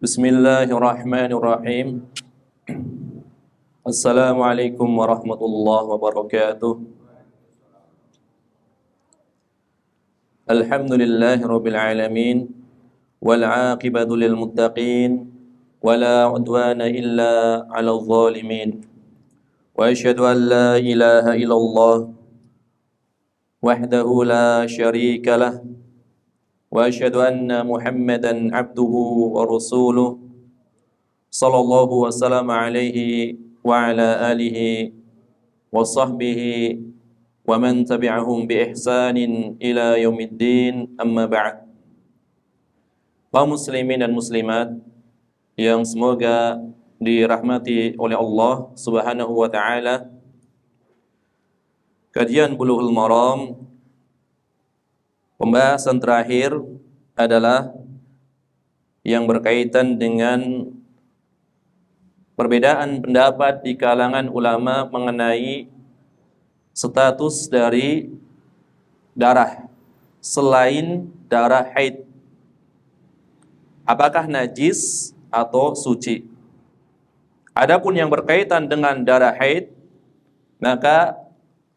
Bismillahirrahmanirrahim. Assalamualaikum warahmatullahi wabarakatuh. Alhamdulillahirabbil alamin wal 'aqibatu lil muttaqin wala 'udwana illa 'alal zalimin. Wa asyhadu an la ilaha illallah wahdahu la syarika lah wa asyhadu anna Muhammadan 'abduhu wa rasuluh sallallahu wasallam alaihi wa ala alihi wa sahbihi wa man tabi'ahum bi ihsanin ila yaumiddin, amma ba'd. Kaum muslimin dan muslimat yang semoga dirahmati oleh Allah Subhanahu wa taala, kajian Bulughul Maram pembahasan terakhir adalah yang berkaitan dengan perbedaan pendapat di kalangan ulama mengenai status dari darah selain darah haid. Apakah najis atau suci? Adapun yang berkaitan dengan darah haid, maka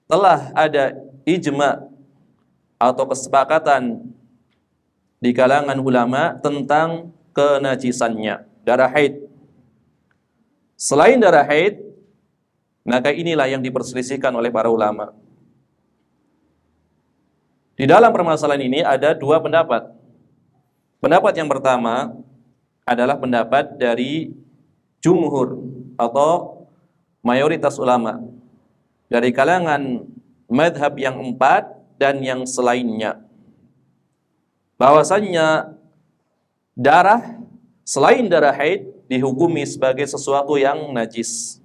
telah ada ijma atau kesepakatan di kalangan ulama tentang kenajisannya darah haid. Selain darah haid, maka inilah yang diperselisihkan oleh para ulama. Di dalam permasalahan ini ada dua pendapat. Pendapat yang pertama adalah pendapat dari jumhur atau mayoritas ulama dari kalangan madhab yang 4 dan yang selainnya, bahwasannya darah selain darah haid dihukumi sebagai sesuatu yang najis.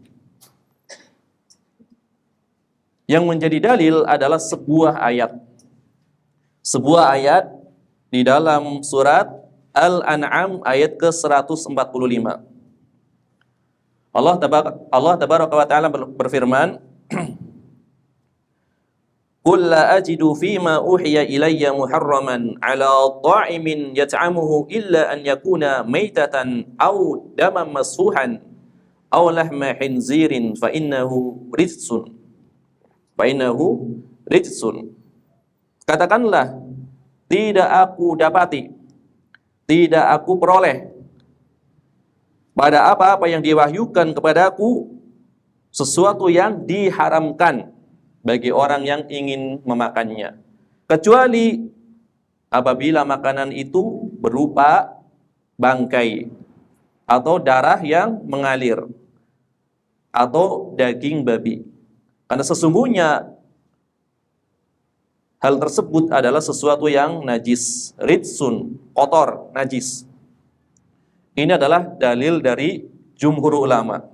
Yang menjadi dalil adalah sebuah ayat. Sebuah ayat di dalam surat Al-An'am ayat ke-145. Allah tabaraka wa ta'ala berfirman, Qul la ajidu fima uhiya ilayya muharraman ala ta'imin yat'amuhu illa an yakuna maitatan aw daman masfuhan aw lahma khinzirin fa innahu rijsun. Katakanlah, tidak aku dapati, tidak aku peroleh pada apa-apa yang diwahyukan kepadaku sesuatu yang diharamkan bagi orang yang ingin memakannya, kecuali apabila makanan itu berupa bangkai atau darah yang mengalir atau daging babi. Karena sesungguhnya hal tersebut adalah sesuatu yang najis, ritsun, kotor, najis. Ini adalah dalil dari jumhur ulama.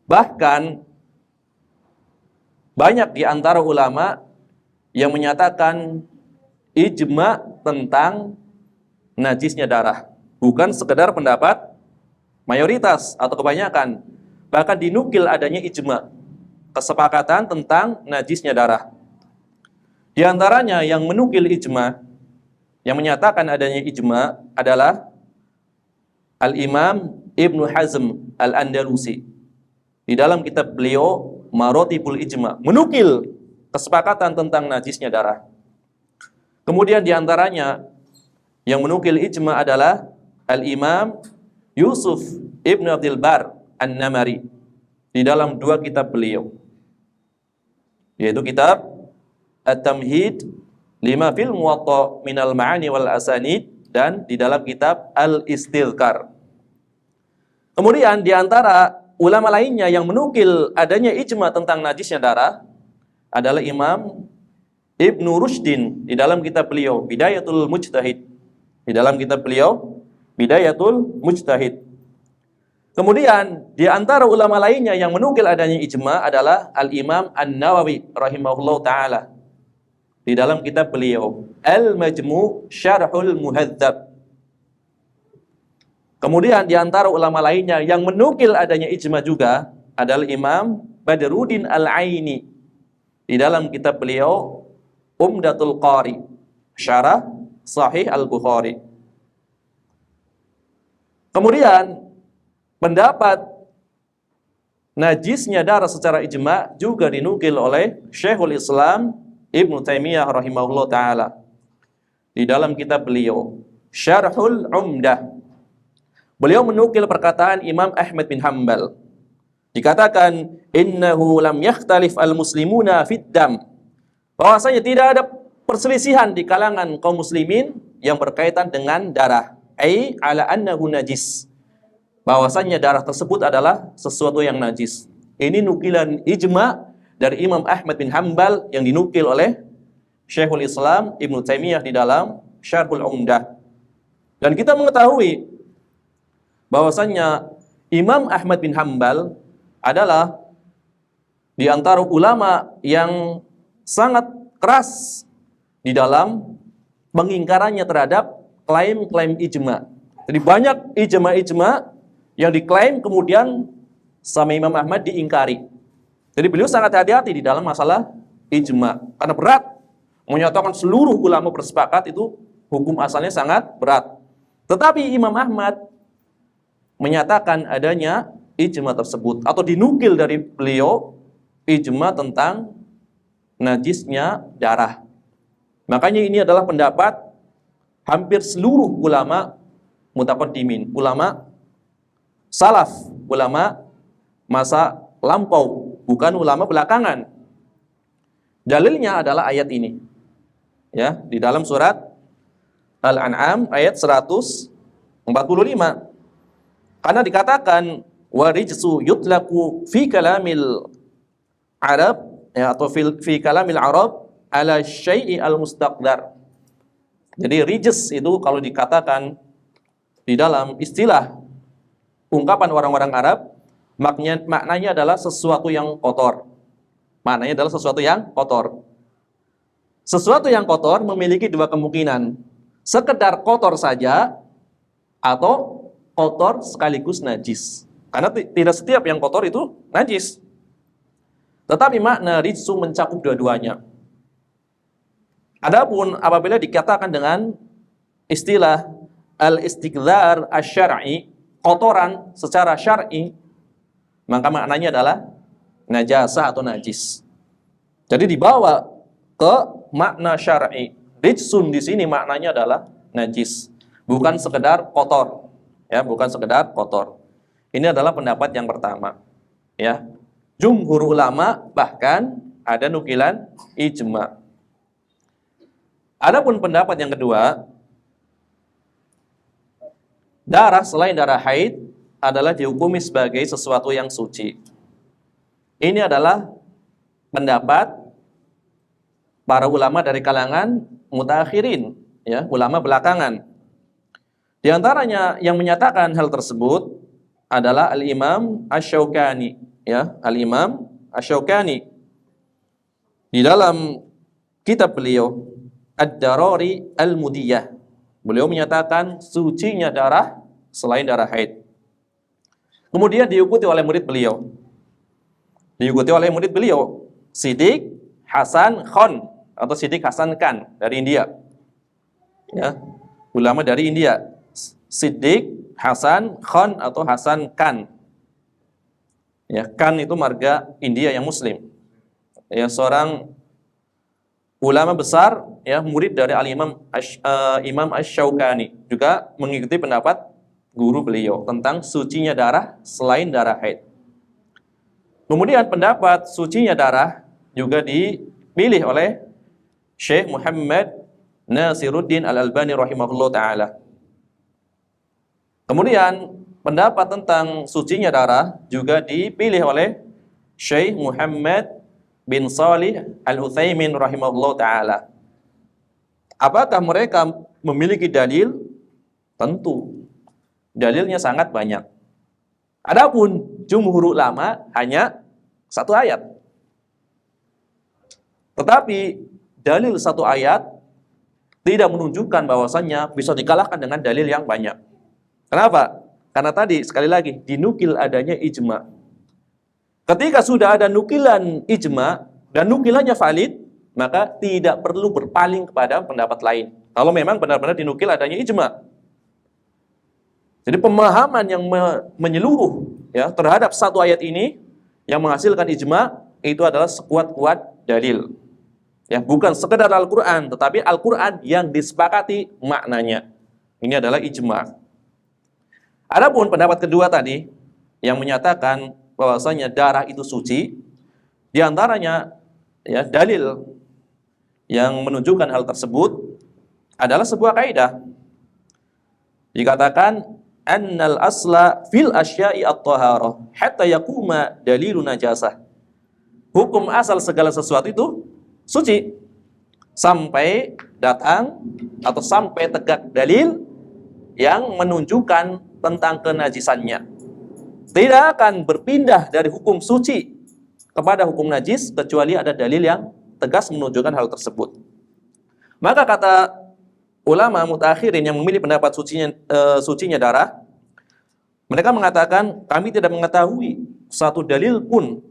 Bahkan banyak di antara ulama yang menyatakan ijma tentang najisnya darah. Bukan sekedar pendapat mayoritas atau kebanyakan. Bahkan dinukil adanya ijma, kesepakatan tentang najisnya darah. Di antaranya yang menukil ijma, yang menyatakan adanya ijma adalah Al-Imam Ibnu Hazm Al-Andalusi. Di dalam kitab beliau Maratibul Ijma, menukil kesepakatan tentang najisnya darah. Kemudian di antaranya yang menukil ijma adalah Al-Imam Yusuf Ibn Abdul Bar An-Namari di dalam dua kitab beliau, yaitu kitab At-Tamhid lima fil Muwatta minal ma'ani wal asanid dan di dalam kitab Al-Istidhkar. Kemudian di antara ulama lainnya yang menukil adanya ijma tentang najisnya darah adalah Imam Ibnu Rushdin di dalam kitab beliau Bidayatul Mujtahid. Di dalam kitab beliau Bidayatul Mujtahid. Kemudian di antara ulama lainnya yang menukil adanya ijma adalah Al-Imam An-Nawawi rahimahullah ta'ala di dalam kitab beliau Al-Majmu' Syarhul Muhadzab. Kemudian di antara ulama lainnya yang menukil adanya ijma juga adalah Imam Badruddin Al-Aini di dalam kitab beliau Umdatul Qari, Syarah Sahih Al-Bukhari. Kemudian pendapat najisnya darah secara ijma juga dinukil oleh Syekhul Islam Ibnu Taimiyah rahimahullah taala di dalam kitab beliau Syarhul Umdah. Beliau menukil perkataan Imam Ahmad bin Hanbal. Dikatakan innahu lam yakhtalif al-muslimuna fid dam. Bahwasanya tidak ada perselisihan di kalangan kaum muslimin yang berkaitan dengan darah. Ai ala annahu najis. Bahwasanya darah tersebut adalah sesuatu yang najis. Ini nukilan ijma dari Imam Ahmad bin Hanbal yang dinukil oleh Syekhul Islam Ibnu Taimiyah di dalam Syarhul Umdah. Dan kita mengetahui bahwasanya Imam Ahmad bin Hanbal adalah di antara ulama yang sangat keras di dalam mengingkarannya terhadap klaim-klaim ijma. Jadi banyak ijma-ijma yang diklaim kemudian sama Imam Ahmad diingkari. Jadi beliau sangat hati-hati di dalam masalah ijma. Karena berat. Menyatakan seluruh ulama bersepakat itu hukum asalnya sangat berat. Tetapi Imam Ahmad menyatakan adanya ijma tersebut. Atau dinukil dari beliau ijma tentang najisnya darah. Makanya ini adalah pendapat hampir seluruh ulama mutaqaddimin, ulama salaf, ulama masa lampau, bukan ulama belakangan. Dalilnya adalah ayat ini. Ya, di dalam surat Al-An'am ayat 145. Karena dikatakan warijsu yutlaku fi kalamil Arab ya, atau fi kalamil Arab ala syai'i al-mustaqdar. Jadi rijs itu kalau dikatakan di dalam istilah ungkapan orang-orang Arab, maknanya adalah sesuatu yang kotor. Maknanya adalah sesuatu yang kotor. Sesuatu yang kotor memiliki dua kemungkinan. Sekedar kotor saja atau kotor sekaligus najis. Karena tidak setiap yang kotor itu najis. Tetapi makna rijsu mencakup dua-duanya. Adapun apabila dikatakan dengan istilah al-istiqdar asy-syar'i, kotoran secara syar'i, maka maknanya adalah najasa atau najis. Jadi dibawa ke makna syar'i. Rijsun di sini maknanya adalah najis, bukan sekedar kotor. Ya, bukan sekedar kotor. Ini adalah pendapat yang pertama. Ya. Jumhur ulama bahkan ada nukilan ijma. Adapun pendapat yang kedua, darah selain darah haid adalah dihukumi sebagai sesuatu yang suci. Ini adalah pendapat para ulama dari kalangan mutaakhirin, ya, ulama belakangan. Di antaranya yang menyatakan hal tersebut adalah Al-Imam Asy-Syaukani, ya, Al-Imam Asy-Syaukani. Di dalam kitab beliau Ad-Darari Al-Mudiyah, beliau menyatakan sucinya darah selain darah haid. Kemudian diikuti oleh murid beliau. Siddiq Hasan Khan atau Siddiq Hasan Khan dari India. Ya, ulama dari India. Siddiq Hasan Khan atau Hasan Khan. Ya, Khan itu marga India yang muslim. Ya, seorang ulama besar, ya, murid dari Imam Asy-Syaukani, juga mengikuti pendapat guru beliau tentang sucinya darah selain darah haid. Kemudian pendapat sucinya darah juga dipilih oleh Syekh Muhammad Nasiruddin Al-Albani rahimahullah ta'ala. Kemudian pendapat tentang sucinya darah juga dipilih oleh Syekh Muhammad bin Shalih Al-Utsaimin rahimahullah ta'ala. Apakah mereka memiliki dalil? Tentu. Dalilnya sangat banyak. Adapun jumhur ulama hanya satu ayat. Tetapi dalil satu ayat tidak menunjukkan bahwasannya bisa dikalahkan dengan dalil yang banyak. Kenapa? Karena tadi sekali lagi dinukil adanya ijma. Ketika sudah ada nukilan ijma dan nukilannya valid, maka tidak perlu berpaling kepada pendapat lain. Kalau memang benar-benar dinukil adanya ijma. Jadi pemahaman yang menyeluruh ya terhadap satu ayat ini yang menghasilkan ijma itu adalah sekuat-kuat dalil. Ya, bukan sekedar Al-Qur'an, tetapi Al-Qur'an yang disepakati maknanya. Ini adalah ijma. Adapun pendapat kedua tadi yang menyatakan bahwasanya darah itu suci, di antaranya ya dalil yang menunjukkan hal tersebut adalah sebuah kaidah. Dikatakan annal asla fil asya'i at-taharah hatta yakuma dalilun najasah. Hukum asal segala sesuatu itu suci sampai datang atau sampai tegak dalil yang menunjukkan tentang kenajisannya. Tidak akan berpindah dari hukum suci kepada hukum najis kecuali ada dalil yang tegas menunjukkan hal tersebut. Maka kata ulama mutakhirin yang memilih pendapat sucinya darah, mereka mengatakan kami tidak mengetahui satu dalil pun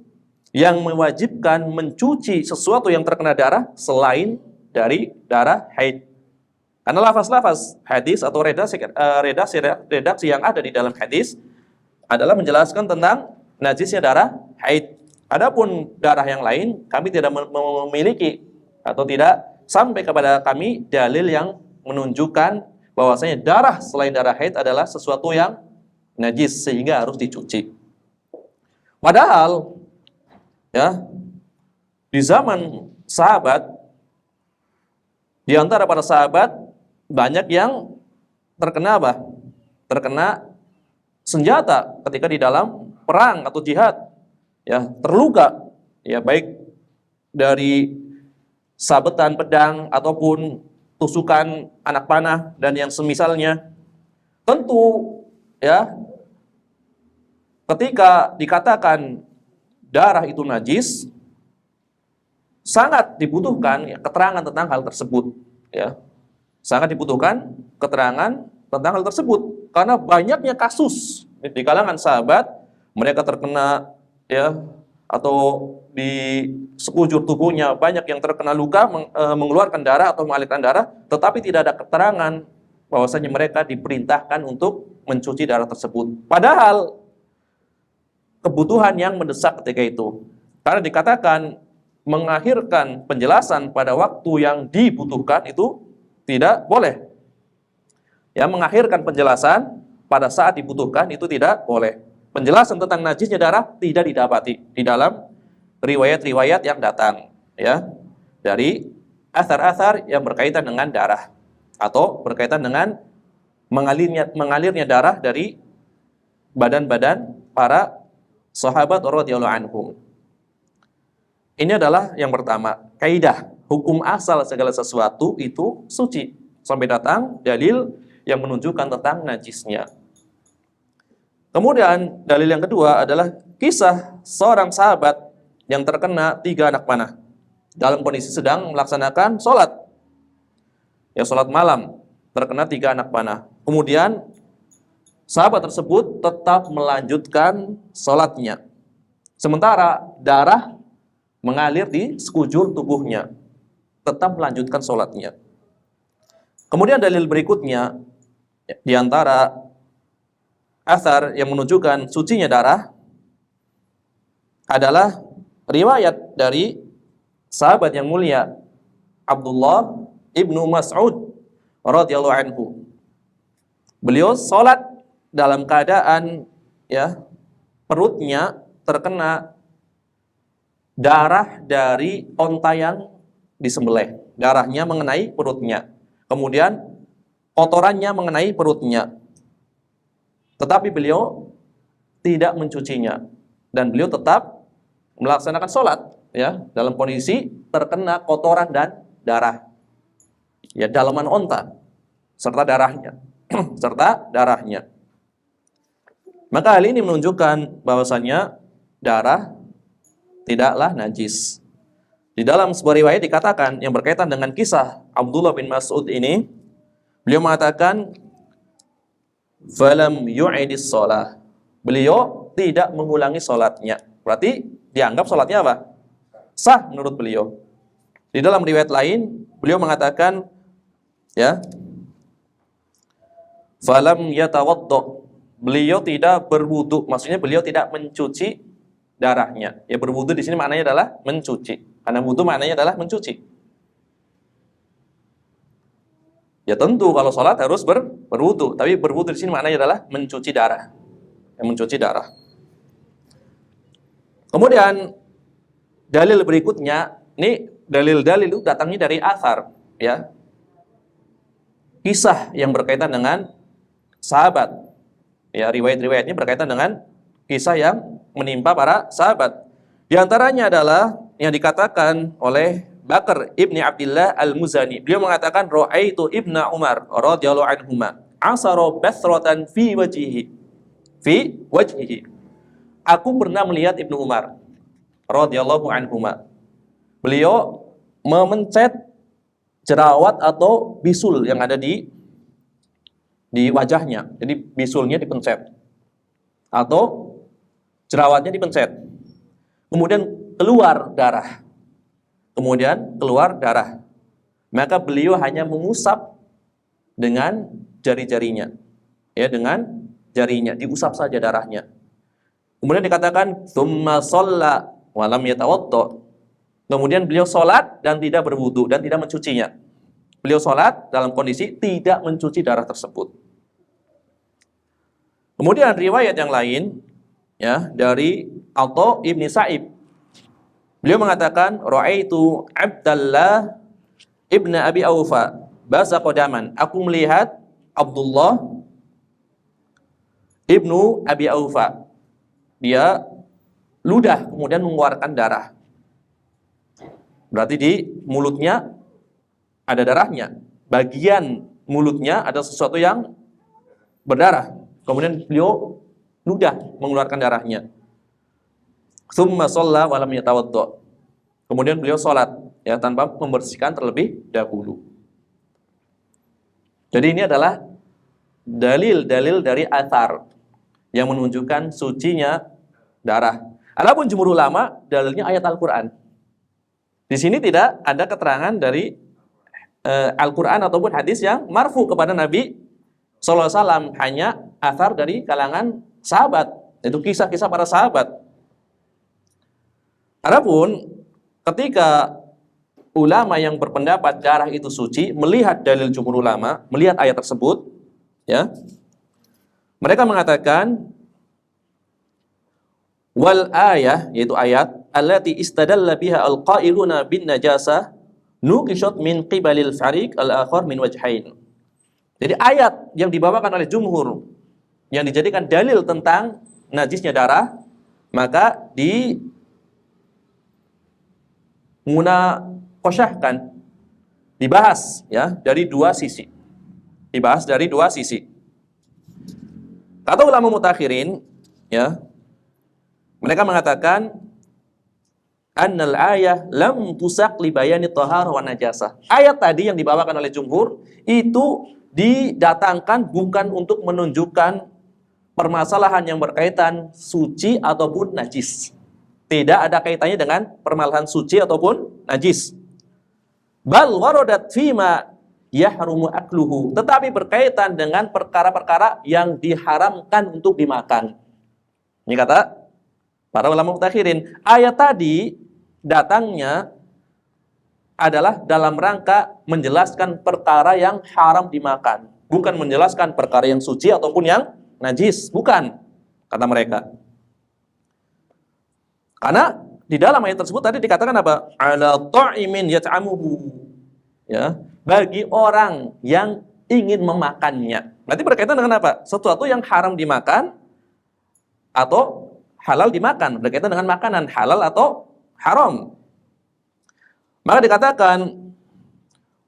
yang mewajibkan mencuci sesuatu yang terkena darah selain dari darah haid. Karena lafaz-lafaz hadis atau redaksi yang ada di dalam hadis adalah menjelaskan tentang najisnya darah haid. Adapun darah yang lain kami tidak memiliki atau tidak sampai kepada kami dalil yang menunjukkan bahwasanya darah selain darah haid adalah sesuatu yang najis sehingga harus dicuci. Padahal ya di zaman sahabat, di antara para sahabat banyak yang terkena apa? Terkena senjata ketika di dalam perang atau jihad. Ya, terluka ya baik dari sabetan pedang ataupun tusukan anak panah dan yang semisalnya. Tentu ya ketika dikatakan darah itu najis, sangat dibutuhkan ya, keterangan tentang hal tersebut. Ya, sangat dibutuhkan keterangan tentang hal tersebut karena banyaknya kasus di kalangan sahabat mereka terkena ya atau di sekujur tubuhnya banyak yang terkena luka, mengeluarkan darah atau mengalirkan darah, tetapi tidak ada keterangan bahwasanya mereka diperintahkan untuk mencuci darah tersebut. Padahal kebutuhan yang mendesak ketika itu. Karena dikatakan mengakhirkan penjelasan pada waktu yang dibutuhkan itu tidak boleh. Ya, mengakhirkan penjelasan pada saat dibutuhkan itu tidak boleh. Penjelasan tentang najisnya darah tidak didapati di dalam riwayat-riwayat yang datang ya dari athar-athar yang berkaitan dengan darah atau berkaitan dengan mengalirnya darah dari badan-badan para sahabat radhiyallahu anhum. Ini adalah yang pertama, kaidah hukum asal segala sesuatu itu suci sampai datang dalil yang menunjukkan tentang najisnya. Kemudian dalil yang kedua adalah kisah seorang sahabat yang terkena 3 anak panah dalam kondisi sedang melaksanakan sholat. Ya, sholat malam, terkena 3 anak panah. Kemudian sahabat tersebut tetap melanjutkan sholatnya. Sementara darah mengalir di sekujur tubuhnya. Tetap melanjutkan sholatnya. Kemudian dalil berikutnya, di antara athar yang menunjukkan sucinya darah adalah riwayat dari sahabat yang mulia Abdullah ibnu Mas'ud radhiyallahu anhu. Beliau sholat dalam keadaan ya perutnya terkena darah dari onta yang disembelih. Darahnya mengenai perutnya. Kemudian kotorannya mengenai perutnya. Tetapi beliau tidak mencucinya dan beliau tetap melaksanakan sholat ya dalam kondisi terkena kotoran dan darah ya dalaman onta serta darahnya Maka hal ini menunjukkan bahwasanya darah tidaklah najis. Di dalam sebuah riwayat dikatakan yang berkaitan dengan kisah Abdullah bin Mas'ud ini, beliau mengatakan falam yu'idis shalah. Beliau tidak mengulangi salatnya. Berarti dianggap salatnya apa? Sah menurut beliau. Di dalam riwayat lain, beliau mengatakan ya falam yatawaddo. beliau tidak berwudu, maksudnya beliau tidak mencuci darahnya. Ya, berwudu di sini maknanya adalah mencuci. Karena wudu maknanya adalah mencuci. Ya tentu kalau sholat harus berwudu, tapi berwudu di sini maknanya adalah mencuci darah. Yang mencuci darah. Kemudian dalil berikutnya, ini dalil-dalil itu datangnya dari athar, ya. Kisah yang berkaitan dengan sahabat. Ya, riwayat-riwayatnya berkaitan dengan kisah yang menimpa para sahabat. Di antaranya adalah yang dikatakan oleh Bakar ibni Abdullah al-Muzani. Beliau mengatakan, Ra'aitu ibna Umar radhiyallahu anhuma asara bathratan fi wajhihi. Fi wajhihi. Aku pernah melihat Ibnu Umar radhiyallahu anhuma. Beliau memencet jerawat atau bisul yang ada di wajahnya. Jadi bisulnya dipencet atau jerawatnya dipencet. Kemudian keluar darah. Maka beliau hanya mengusap dengan jari-jarinya. Ya, dengan jarinya diusap saja darahnya. Kemudian dikatakan tsumma shalla wa lam yatawadda. Kemudian beliau sholat dan tidak berwudu dan tidak mencucinya. Beliau sholat dalam kondisi tidak mencuci darah tersebut. Kemudian riwayat yang lain, ya, dari Atha ibni Sa'ib. Beliau mengatakan, Ra'aitu Abdullah ibn Abi Aufa basaqa daman. Aku melihat Abdullah ibnu Abi Aufa. Dia ludah kemudian mengeluarkan darah. Berarti di mulutnya ada darahnya. Bagian mulutnya ada sesuatu yang berdarah. Kemudian beliau ludah mengeluarkan darahnya. Tsumma shalla wa lam yatawadda. Kemudian beliau sholat, ya, tanpa membersihkan terlebih dahulu. Jadi ini adalah dalil-dalil dari athar yang menunjukkan sucinya darah. Adapun jumhur ulama dalilnya ayat Al-Qur'an. Di sini tidak ada keterangan dari Al-Qur'an ataupun hadis yang marfu kepada Nabi sallallahu alaihi wasallam, hanya athar dari kalangan sahabat, itu kisah-kisah para sahabat. Adapun ketika ulama yang berpendapat darah itu suci melihat dalil jumhur ulama, melihat ayat tersebut, ya, mereka mengatakan wal ayah, yaitu ayat allati istadalla biha alqailuna bin najasah nuqishat min qibalil fariq al-akhar min wajhain. Jadi ayat yang dibawakan oleh jumhur yang dijadikan dalil tentang najisnya darah, maka munaqashahkan, dibahas, ya, dari dua sisi. Dibahas dari dua sisi. Kata ulama mutakhirin, ya, mereka mengatakan annal ayah lam tusaq li bayani thahar wa najasah. Ayat tadi yang dibawakan oleh jumhur itu didatangkan bukan untuk menunjukkan permasalahan yang berkaitan suci ataupun najis. Tidak ada kaitannya dengan permasalahan suci ataupun najis. Bal waradat fima yahrumu akluhu, tetapi berkaitan dengan perkara-perkara yang diharamkan untuk dimakan. Ini kata para ulama mutakhirin. Ayat tadi datangnya adalah dalam rangka menjelaskan perkara yang haram dimakan, bukan menjelaskan perkara yang suci ataupun yang najis, bukan, kata mereka. Karena di dalam ayat tersebut tadi dikatakan apa? Ala ta'imin yat'amuhu. Ya, bagi orang yang ingin memakannya. Berarti berkaitan dengan apa? Sesuatu yang haram dimakan atau halal dimakan. Berkaitan dengan makanan halal atau haram. Maka dikatakan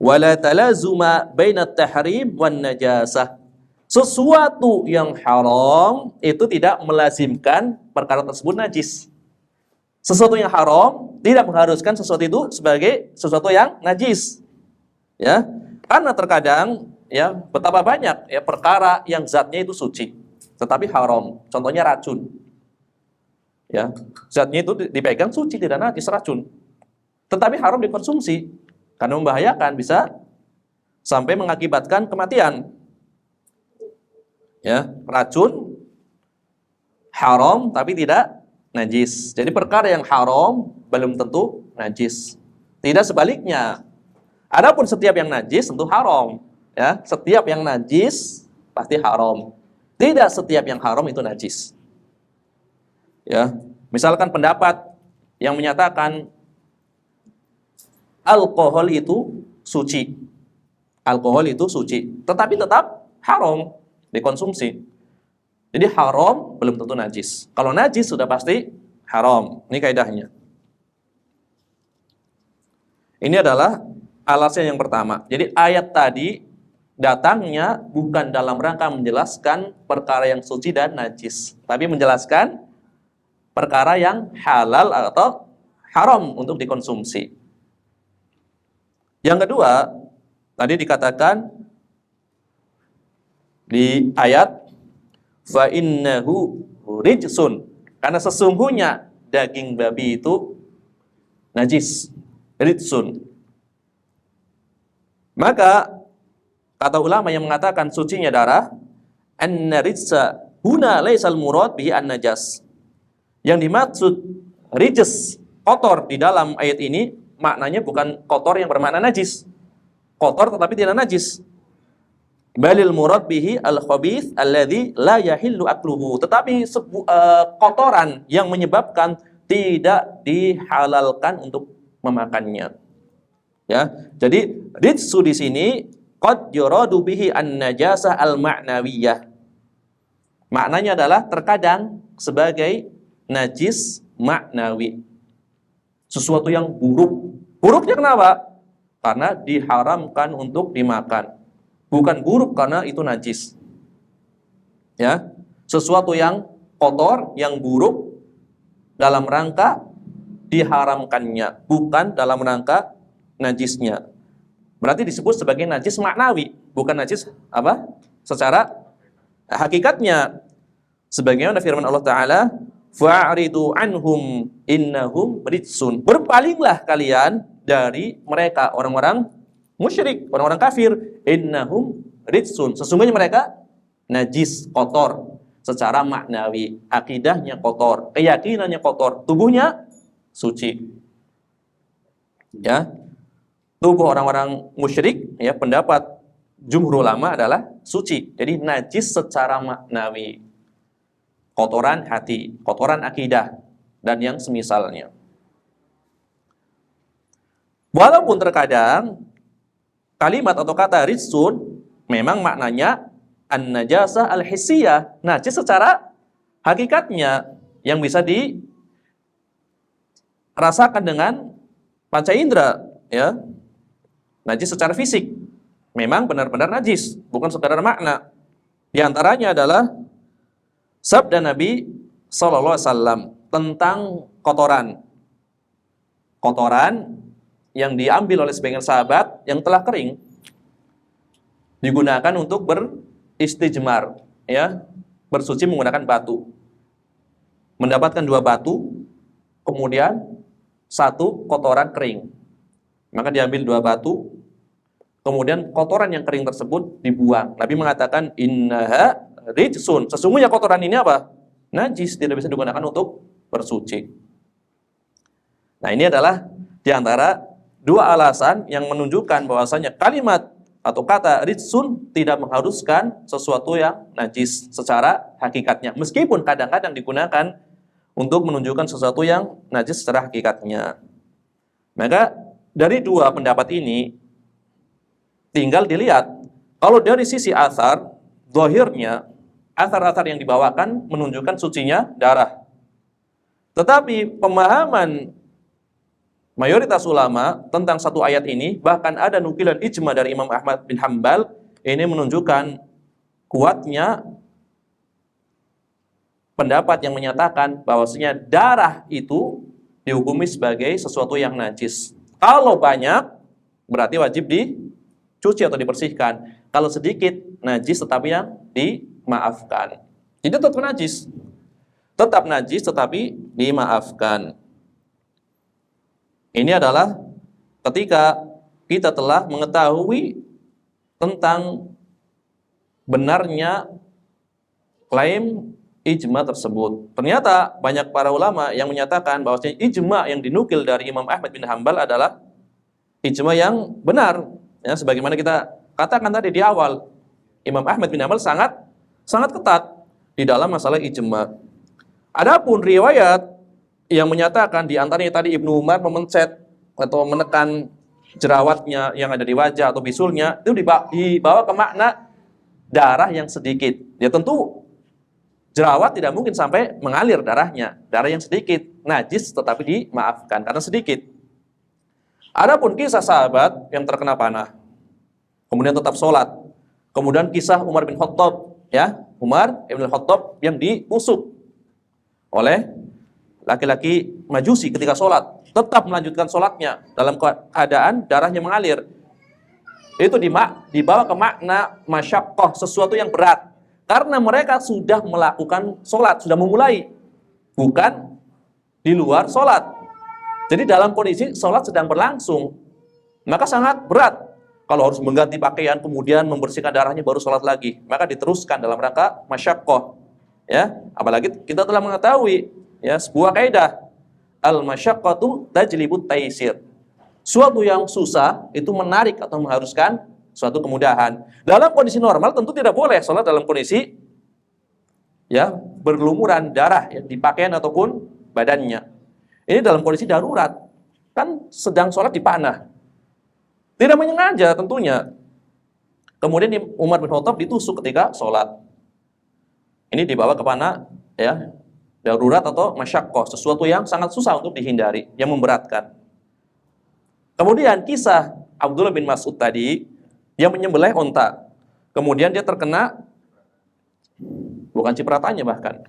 wala talazuma bainat tahrim wan najasah. Sesuatu yang haram itu tidak melazimkan perkara tersebut najis. Sesuatu yang haram tidak mengharuskan sesuatu itu sebagai sesuatu yang najis. Ya, karena terkadang, ya, betapa banyak, ya, perkara yang zatnya itu suci tetapi haram. Contohnya racun. Ya, zatnya itu dipegang suci, tidak najis, racun. Tetapi haram dikonsumsi karena membahayakan, bisa sampai mengakibatkan kematian. Ya, racun haram tapi tidak najis. Jadi perkara yang haram belum tentu najis. Tidak sebaliknya. Adapun setiap yang najis tentu haram, ya. Setiap yang najis pasti haram. Tidak setiap yang haram itu najis. Ya. Misalkan pendapat yang menyatakan alkohol itu suci. Alkohol itu suci, tetapi tetap haram dikonsumsi. Jadi haram belum tentu najis. Kalau najis sudah pasti haram. Ini kaidahnya. Ini adalah alasan yang pertama. Jadi ayat tadi datangnya bukan dalam rangka menjelaskan perkara yang suci dan najis, tapi menjelaskan perkara yang halal atau haram untuk dikonsumsi. Yang kedua, tadi dikatakan di ayat fa innahu rijsun, karena sesungguhnya daging babi itu najis, rijsun. Maka kata ulama yang mengatakan sucinya darah, anna rijsa huna laisal murad bihi an-najas. Yang dimaksud rijs, kotor di dalam ayat ini maknanya bukan kotor yang bermakna najis. Kotor tetapi tidak najis. Balil murad bihi al-khabith alladhi la yahillu akluhu. Tetapi kotoran yang menyebabkan tidak dihalalkan untuk memakannya. Ya. Jadi rijsu di sini qad yuradu bihi an-najasah al-ma'nawiyah. Maknanya adalah terkadang sebagai najis maknawi. Sesuatu yang buruk. Buruknya kenapa? Karena diharamkan untuk dimakan. Bukan buruk karena itu najis. Ya, sesuatu yang kotor, yang buruk dalam rangka diharamkannya, bukan dalam rangka najisnya. Berarti disebut sebagai najis maknawi, bukan najis apa? Secara hakikatnya. Sebagaimana firman Allah Ta'ala, fa'ridu anhum innahum rijsun. Berpalinglah kalian dari mereka, orang-orang musyrik, orang-orang kafir. Innahum rijsun. Sesungguhnya mereka najis, kotor. Secara maknawi. Akidahnya kotor. Keyakinannya kotor. Tubuhnya suci. Ya. Tubuh orang-orang musyrik, ya, pendapat jumhur ulama adalah suci. Jadi najis secara maknawi. Kotoran hati, kotoran akidah, dan yang semisalnya. Walaupun terkadang kalimat atau kata rijsun memang maknanya an-najasah al-hissiyah, najis secara hakikatnya yang bisa dirasakan dengan panca indera, ya. Najis secara fisik. Memang benar-benar najis, bukan sekadar makna. Di antaranya adalah sabda Nabi SAW tentang kotoran. Kotoran yang diambil oleh sebagian sahabat yang telah kering digunakan untuk beristijmar, ya, bersuci menggunakan batu. Mendapatkan 2 batu, kemudian 1 kotoran kering. Maka diambil 2 batu, kemudian kotoran yang kering tersebut dibuang. Nabi mengatakan innaha rijsun. Sesungguhnya kotoran ini apa? Najis, tidak bisa digunakan untuk bersuci. Nah, ini adalah di antara 2 alasan yang menunjukkan bahwasanya kalimat atau kata rijsun tidak mengharuskan sesuatu yang najis secara hakikatnya. Meskipun kadang-kadang digunakan untuk menunjukkan sesuatu yang najis secara hakikatnya. Maka dari 2 pendapat ini tinggal dilihat. Kalau dari sisi athar, zahirnya athar-athar yang dibawakan menunjukkan sucinya darah. Tetapi pemahaman mayoritas ulama tentang satu ayat ini, bahkan ada nukilan ijma dari Imam Ahmad bin Hanbal, ini menunjukkan kuatnya pendapat yang menyatakan bahwasanya darah itu dihukumi sebagai sesuatu yang najis. Kalau banyak, berarti wajib dicuci atau dibersihkan. Kalau sedikit, najis tetapi yang dimaafkan. Jadi tetap najis. Tetap najis tetapi dimaafkan. Ini adalah ketika kita telah mengetahui tentang benarnya klaim ijma tersebut. Ternyata banyak para ulama yang menyatakan bahwasanya ijma yang dinukil dari Imam Ahmad bin Hambal adalah ijma yang benar. Ya, sebagaimana kita katakan tadi di awal, Imam Ahmad bin Hambal sangat ketat di dalam masalah ijma. Adapun riwayat yang menyatakan di antaranya tadi Ibnu Umar memencet atau menekan jerawatnya yang ada di wajah atau bisulnya, itu dibawa ke makna darah yang sedikit. Ya tentu jerawat tidak mungkin sampai mengalir darahnya, darah yang sedikit, najis tetapi dimaafkan karena sedikit. Adapun kisah sahabat yang terkena panah, kemudian tetap sholat, kemudian kisah Umar bin Khattab, ya Umar bin Khattab yang ditusuk oleh laki-laki Majusi ketika sholat, tetap melanjutkan sholatnya dalam keadaan darahnya mengalir. Itu dibawa ke makna masyaqqah, sesuatu yang berat. Karena mereka sudah melakukan sholat, sudah memulai. Bukan di luar sholat. Jadi dalam kondisi sholat sedang berlangsung. Maka sangat berat. Kalau harus mengganti pakaian, kemudian membersihkan darahnya, baru sholat lagi. Maka diteruskan dalam rangka masyaqqah. Ya, apalagi kita telah mengetahui ya sebuah kaidah, al-masyaqqatu tajlibut taisir. Suatu yang susah itu menarik atau mengharuskan suatu kemudahan. Dalam kondisi normal tentu tidak boleh sholat dalam kondisi ya berlumuran darah ya, di pakaian ataupun badannya. Ini dalam kondisi darurat, kan sedang sholat di panah, tidak menyengaja tentunya. Kemudian Umar bin Khattab ditusuk ketika sholat. Ini dibawa ke panah ya darurat atau masyaqqah, sesuatu yang sangat susah untuk dihindari, yang memberatkan. Kemudian kisah Abdullah bin Mas'ud tadi yang menyembelih unta, kemudian dia terkena, bukan cipratannya bahkan,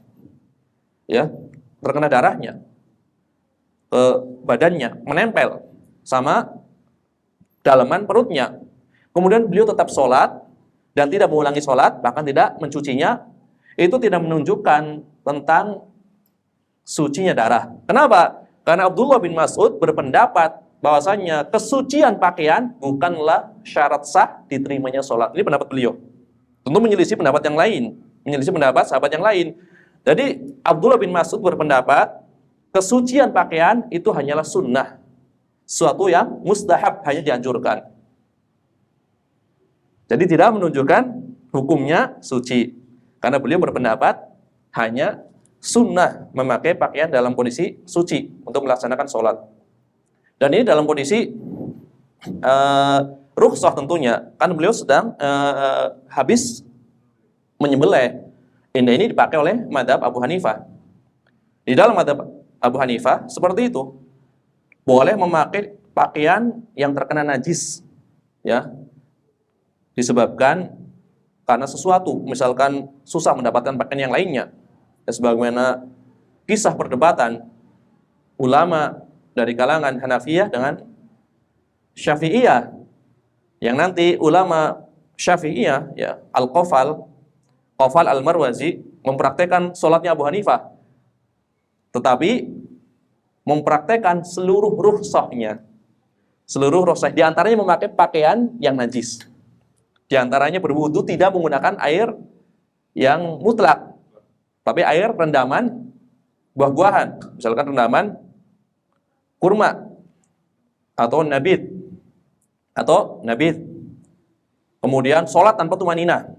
ya terkena darahnya ke badannya, menempel sama dalaman perutnya. Kemudian beliau tetap sholat dan tidak mengulangi sholat, bahkan tidak mencucinya. Itu tidak menunjukkan tentang sucinya darah. Kenapa? Karena Abdullah bin Mas'ud berpendapat bahwasanya kesucian pakaian bukanlah syarat sah diterimanya sholat. Ini pendapat beliau. Tentu menyelisih pendapat yang lain, menyelisih pendapat sahabat yang lain. Jadi Abdullah bin Mas'ud berpendapat kesucian pakaian itu hanyalah sunnah, suatu yang mustahab, hanya dianjurkan. Jadi tidak menunjukkan hukumnya suci. Karena beliau berpendapat hanya sunnah memakai pakaian dalam kondisi suci untuk melaksanakan sholat. Dan ini dalam kondisi rukhsah tentunya, kan beliau sedang habis menyembelih. Ini dipakai oleh mazhab Abu Hanifah. Di dalam mazhab Abu Hanifah seperti itu, boleh memakai pakaian yang terkena najis, ya, disebabkan karena sesuatu, misalkan susah mendapatkan pakaian yang lainnya. Ya, sebagaimana kisah perdebatan ulama dari kalangan Hanafiyah dengan Syafi'iyah, yang nanti ulama Syafi'iyah ya Al-Qafal Al-Marwazi mempraktekkan sholatnya Abu Hanifah, tetapi mempraktekkan seluruh rukhsahnya. Seluruh rukhsah di antaranya memakai pakaian yang najis. Di antaranya berwudu tidak menggunakan air yang mutlak, tapi air rendaman buah-buahan, misalkan rendaman kurma atau nabit. Kemudian sholat tanpa tumaninah,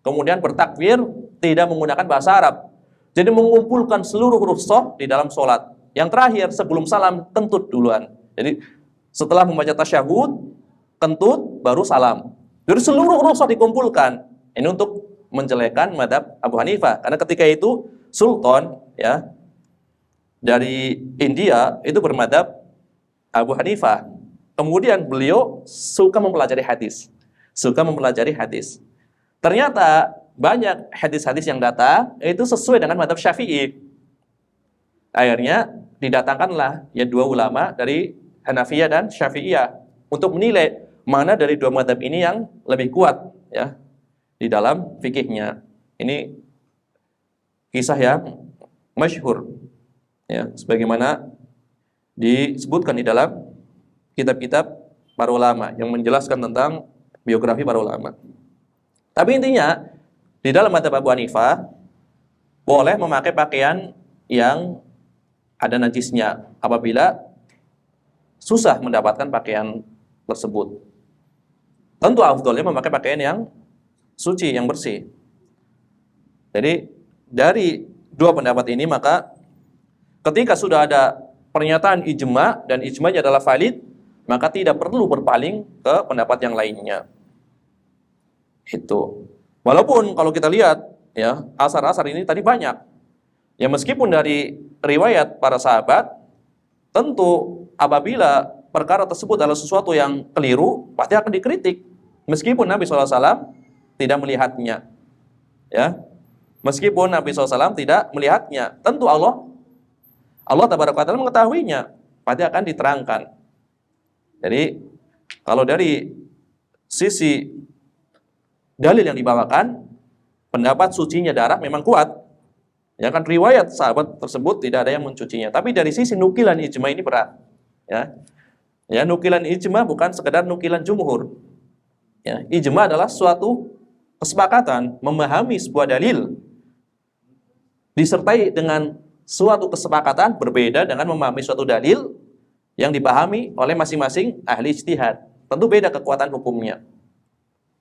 kemudian bertakbir tidak menggunakan bahasa Arab. Jadi mengumpulkan seluruh rukhsah di dalam sholat. Yang terakhir sebelum salam kentut duluan. Jadi setelah membaca tasyahud, kentut baru salam. Jadi seluruh rukhsah dikumpulkan. Ini untuk menjelekan mazhab Abu Hanifah, karena ketika itu sultan ya dari India itu bermadhab Abu Hanifah. Kemudian beliau suka mempelajari hadis. Ternyata banyak hadis-hadis yang datang itu sesuai dengan mazhab Syafi'i. Akhirnya didatangkanlah ya dua ulama dari Hanafiyah dan Syafi'iyah untuk menilai mana dari dua mazhab ini yang lebih kuat ya di dalam fikihnya. Ini kisah yang masyhur ya, sebagaimana disebutkan di dalam kitab-kitab para ulama yang menjelaskan tentang biografi para ulama. Tapi intinya di dalam mazhab Abu Hanifah boleh memakai pakaian yang ada najisnya apabila susah mendapatkan pakaian tersebut. Tentu afdolnya memakai pakaian yang suci, yang bersih. Jadi dari dua pendapat ini maka ketika sudah ada pernyataan ijma dan ijmanya adalah valid, maka tidak perlu berpaling ke pendapat yang lainnya. Itu. Walaupun kalau kita lihat ya, asar-asar ini tadi banyak. Ya meskipun dari riwayat para sahabat, tentu apabila perkara tersebut adalah sesuatu yang keliru, pasti akan dikritik. Meskipun Nabi SAW tidak melihatnya. Ya. Meskipun Nabi SAW tidak melihatnya, tentu Allah Tabaraka wa Ta'ala mengetahuinya, pasti akan diterangkan. Jadi kalau dari sisi dalil yang dibawakan, pendapat sucinya darah memang kuat. Ya kan, riwayat sahabat tersebut tidak ada yang mencucinya. Tapi dari sisi nukilan ijma ini berat. Ya, nukilan ijma bukan sekedar nukilan jumhur. Ya, ijma adalah suatu kesepakatan memahami sebuah dalil disertai dengan suatu kesepakatan berbeda dengan memahami suatu dalil yang dipahami oleh masing-masing ahli ijtihad. Tentu beda kekuatan hukumnya.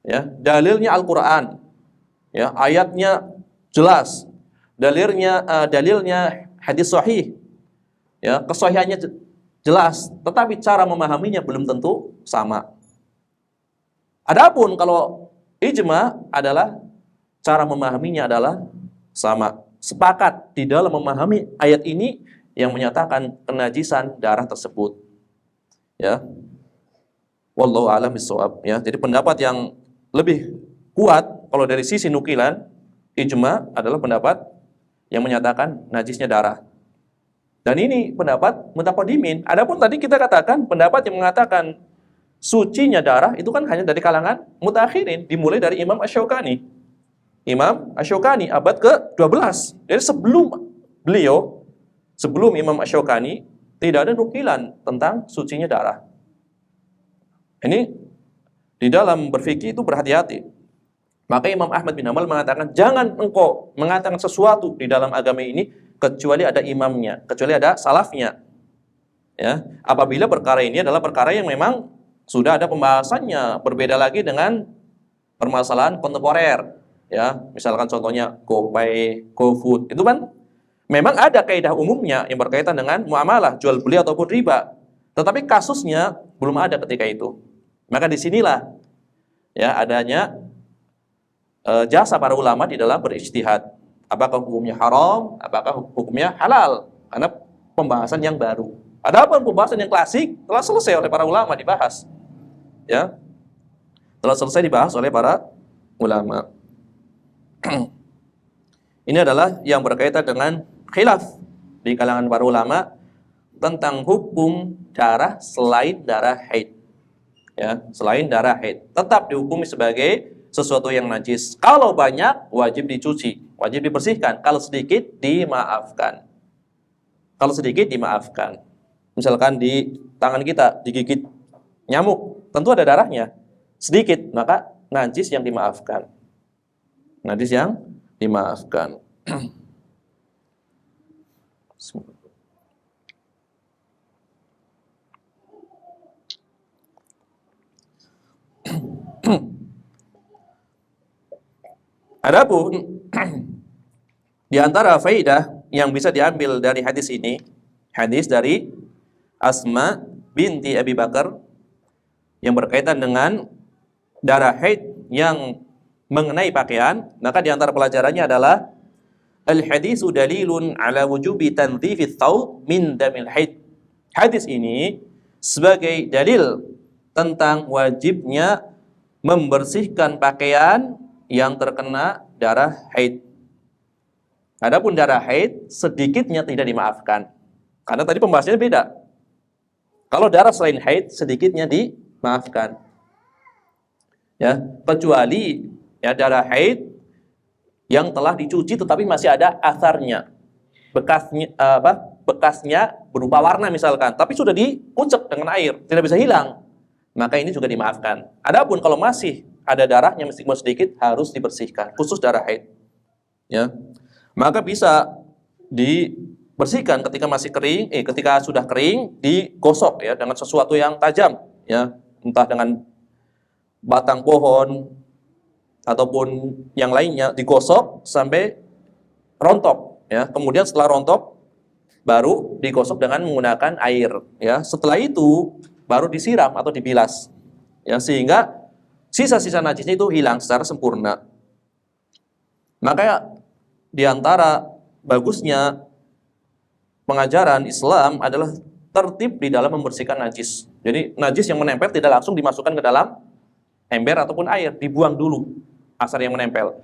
Ya, dalilnya Al-Qur'an. Ya, ayatnya jelas. Dalilnya hadis sahih. Ya, kesahihannya jelas, tetapi cara memahaminya belum tentu sama. Adapun kalau ijma adalah cara memahaminya adalah sama. Sepakat di dalam memahami ayat ini yang menyatakan kenajisan darah tersebut. Ya. Wallahu a'lam bishawab. Ya, jadi pendapat yang lebih kuat kalau dari sisi nukilan ijma adalah pendapat yang menyatakan najisnya darah. Dan ini pendapat mutaqaddimin. Adapun tadi kita katakan pendapat yang mengatakan sucinya darah itu kan hanya dari kalangan mutaakhirin, dimulai dari Imam Asy-Syaukani. Imam Asy-Syaukani abad ke-12. Jadi sebelum Imam Asy-Syaukani tidak ada nukilan tentang sucinya darah. Ini di dalam berfikih itu berhati-hati. Maka Imam Ahmad bin Hanbal mengatakan, jangan engkau mengatakan sesuatu di dalam agama ini kecuali ada imamnya, kecuali ada salafnya. Ya, apabila perkara ini adalah perkara yang memang sudah ada pembahasannya, berbeda lagi dengan permasalahan kontemporer. Ya, misalkan contohnya GoPay, GoFood, itu kan memang ada kaidah umumnya yang berkaitan dengan muamalah, jual beli ataupun riba. Tetapi kasusnya belum ada ketika itu. Maka disinilah ya adanya jasa para ulama di dalam berijtihad. Apakah hukumnya haram, apakah hukumnya halal? Karena pembahasan yang baru. Adapun pembahasan yang klasik telah selesai oleh para ulama dibahas. Ya. Telah selesai dibahas oleh para ulama. Ini adalah yang berkaitan dengan khilaf di kalangan para ulama tentang hukum darah selain darah haid. Ya, selain darah haid tetap dihukumi sebagai sesuatu yang najis. Kalau banyak wajib dicuci, wajib dibersihkan. Kalau sedikit dimaafkan. Kalau sedikit dimaafkan. Misalkan di tangan kita digigit nyamuk, tentu ada darahnya. Sedikit, maka najis yang dimaafkan. Najis yang dimaafkan. Adapun di antara faidah yang bisa diambil dari hadis ini, hadis dari Asma binti Abi Bakar yang berkaitan dengan darah haid yang mengenai pakaian, maka di antara pelajarannya adalah al-hadisu dalilun ala wujubi tandzifit thawb min damil haid. Hadis ini sebagai dalil tentang wajibnya membersihkan pakaian yang terkena darah haid. Adapun darah haid sedikitnya tidak dimaafkan. Karena tadi pembahasannya beda. Kalau darah selain haid sedikitnya dimaafkan. Ya, kecuali ya darah haid yang telah dicuci tetapi masih ada asarnya. Bekasnya berupa warna misalkan, tapi sudah diucek dengan air, tidak bisa hilang. Maka ini juga dimaafkan. Adapun kalau masih ada darahnya meskipun sedikit harus dibersihkan, khusus darah haid. Ya. maka bisa dibersihkan ketika masih kering, ketika sudah kering digosok ya dengan sesuatu yang tajam ya, entah dengan batang pohon ataupun yang lainnya, digosok sampai rontok ya. Kemudian setelah rontok baru digosok dengan menggunakan air ya. Setelah itu baru disiram atau dibilas ya, sehingga sisa-sisa najisnya itu hilang secara sempurna. Maka di antara bagusnya pengajaran Islam adalah tertib di dalam membersihkan najis. Jadi najis yang menempel tidak langsung dimasukkan ke dalam ember ataupun air, dibuang dulu asar yang menempel.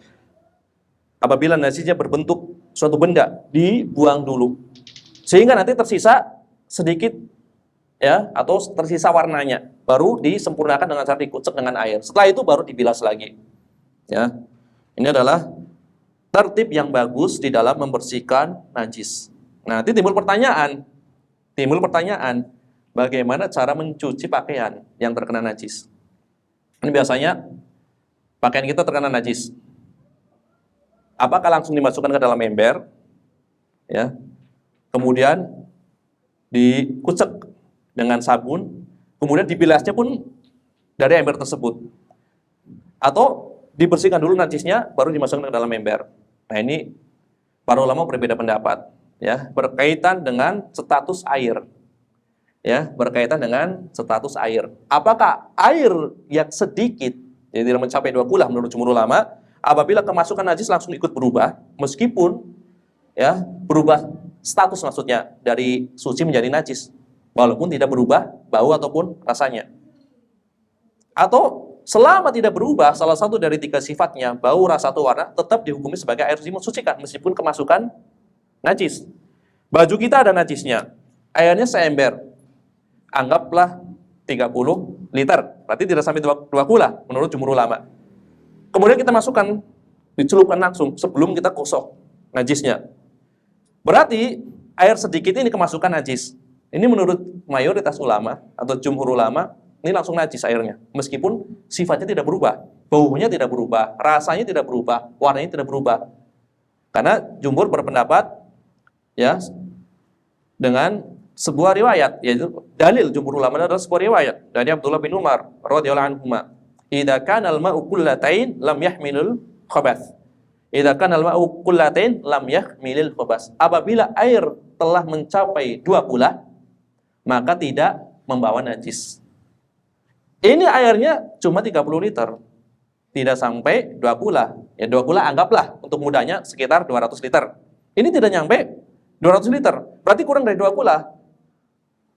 Apabila najisnya berbentuk suatu benda, dibuang dulu. Sehingga nanti tersisa sedikit ya, atau tersisa warnanya, baru disempurnakan dengan cara dikucek dengan air. Setelah itu baru dibilas lagi. Ya. Ini adalah tertib yang bagus di dalam membersihkan najis. Nah, nanti timbul pertanyaan, bagaimana cara mencuci pakaian yang terkena najis? Ini biasanya pakaian kita terkena najis. Apakah langsung dimasukkan ke dalam ember? Ya. Kemudian dikucek dengan sabun, kemudian dibilasnya pun dari ember tersebut. Atau dibersihkan dulu najisnya baru dimasukkan ke dalam ember. Nah, ini para ulama berbeda pendapat ya, berkaitan dengan status air. Ya, berkaitan dengan status air. Apakah air yang sedikit, jadi tidak mencapai 2 kula menurut jumhur ulama, apabila kemasukan najis langsung ikut berubah, meskipun ya berubah status, maksudnya dari suci menjadi najis, walaupun tidak berubah bau ataupun rasanya. Atau selama tidak berubah salah satu dari 3 sifatnya, bau, rasa, atau warna, tetap dihukumi sebagai air suci mensucikan meskipun kemasukan najis. Baju kita ada najisnya, airnya seember, anggaplah 30 liter, berarti tidak sampai 2 kula menurut jumhur ulama. Kemudian kita masukkan, dicelupkan langsung sebelum kita gosok najisnya. Berarti air sedikit ini kemasukan najis. Ini menurut mayoritas ulama atau jumhur ulama, ini langsung najis airnya. Meskipun sifatnya tidak berubah, baunya tidak berubah, rasanya tidak berubah, warnanya tidak berubah. Karena jumhur berpendapat ya dengan sebuah riwayat, yaitu dalil jumhur ulama adalah sebuah riwayat dari Abdullah bin Umar radhiyallahu anhu. Idza kana al-ma'u qullatain lam yahmilul khabath. Idza kana al-ma'u qullatain lam yahmilil khabath. Apabila air telah mencapai 2 kula, maka tidak membawa najis. Ini airnya cuma 30 liter. Tidak sampai 2 kula. Ya 2 kula anggaplah untuk mudahnya sekitar 200 liter. Ini tidak nyampe 200 liter. Berarti kurang dari 2 kula.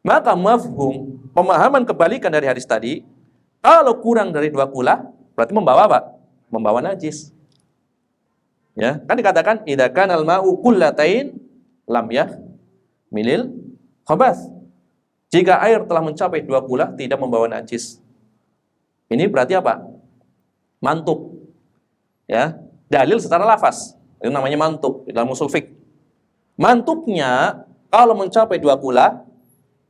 Maka mafhum, pemahaman kebalikan dari hadis tadi, kalau kurang dari 2 kula, berarti membawa apa? Membawa najis. Ya, kan dikatakan idza kana al-ma'u qullatain lam yahmilil khabath. Jika air telah mencapai 2 kula tidak membawa najis. Ini berarti apa? Mantuk. Ya, dalil secara lafaz. Itu namanya mantuk dalam usul fiqh. Mantuknya kalau mencapai 2 kula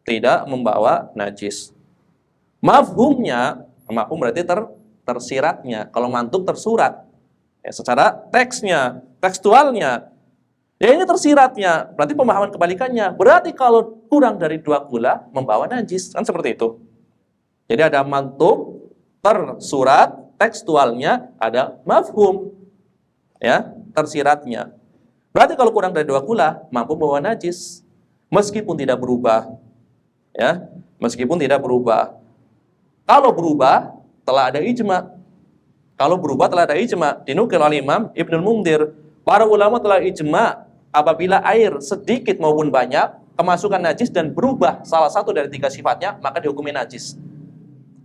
tidak membawa najis. Mafhumnya, mafhum berarti tersiratnya. Kalau mantuk tersurat. Ya, secara teksnya, tekstualnya. Ya ini tersiratnya. Berarti pemahaman kebalikannya. Berarti kalau kurang dari 2 kula membawa najis. Kan seperti itu. Jadi ada mantuk, tersurat, tekstualnya, ada mafhum. Ya, tersiratnya. Berarti kalau kurang dari 2 kula mampu membawa najis. Meskipun tidak berubah. Ya, meskipun tidak berubah. Kalau berubah, telah ada ijma. Kalau berubah, telah ada ijma. Dinukil oleh Imam Ibnul Mundhir. Para ulama telah ijma, apabila air sedikit maupun banyak, kemasukan najis dan berubah salah satu dari 3 sifatnya, maka dihukumi najis.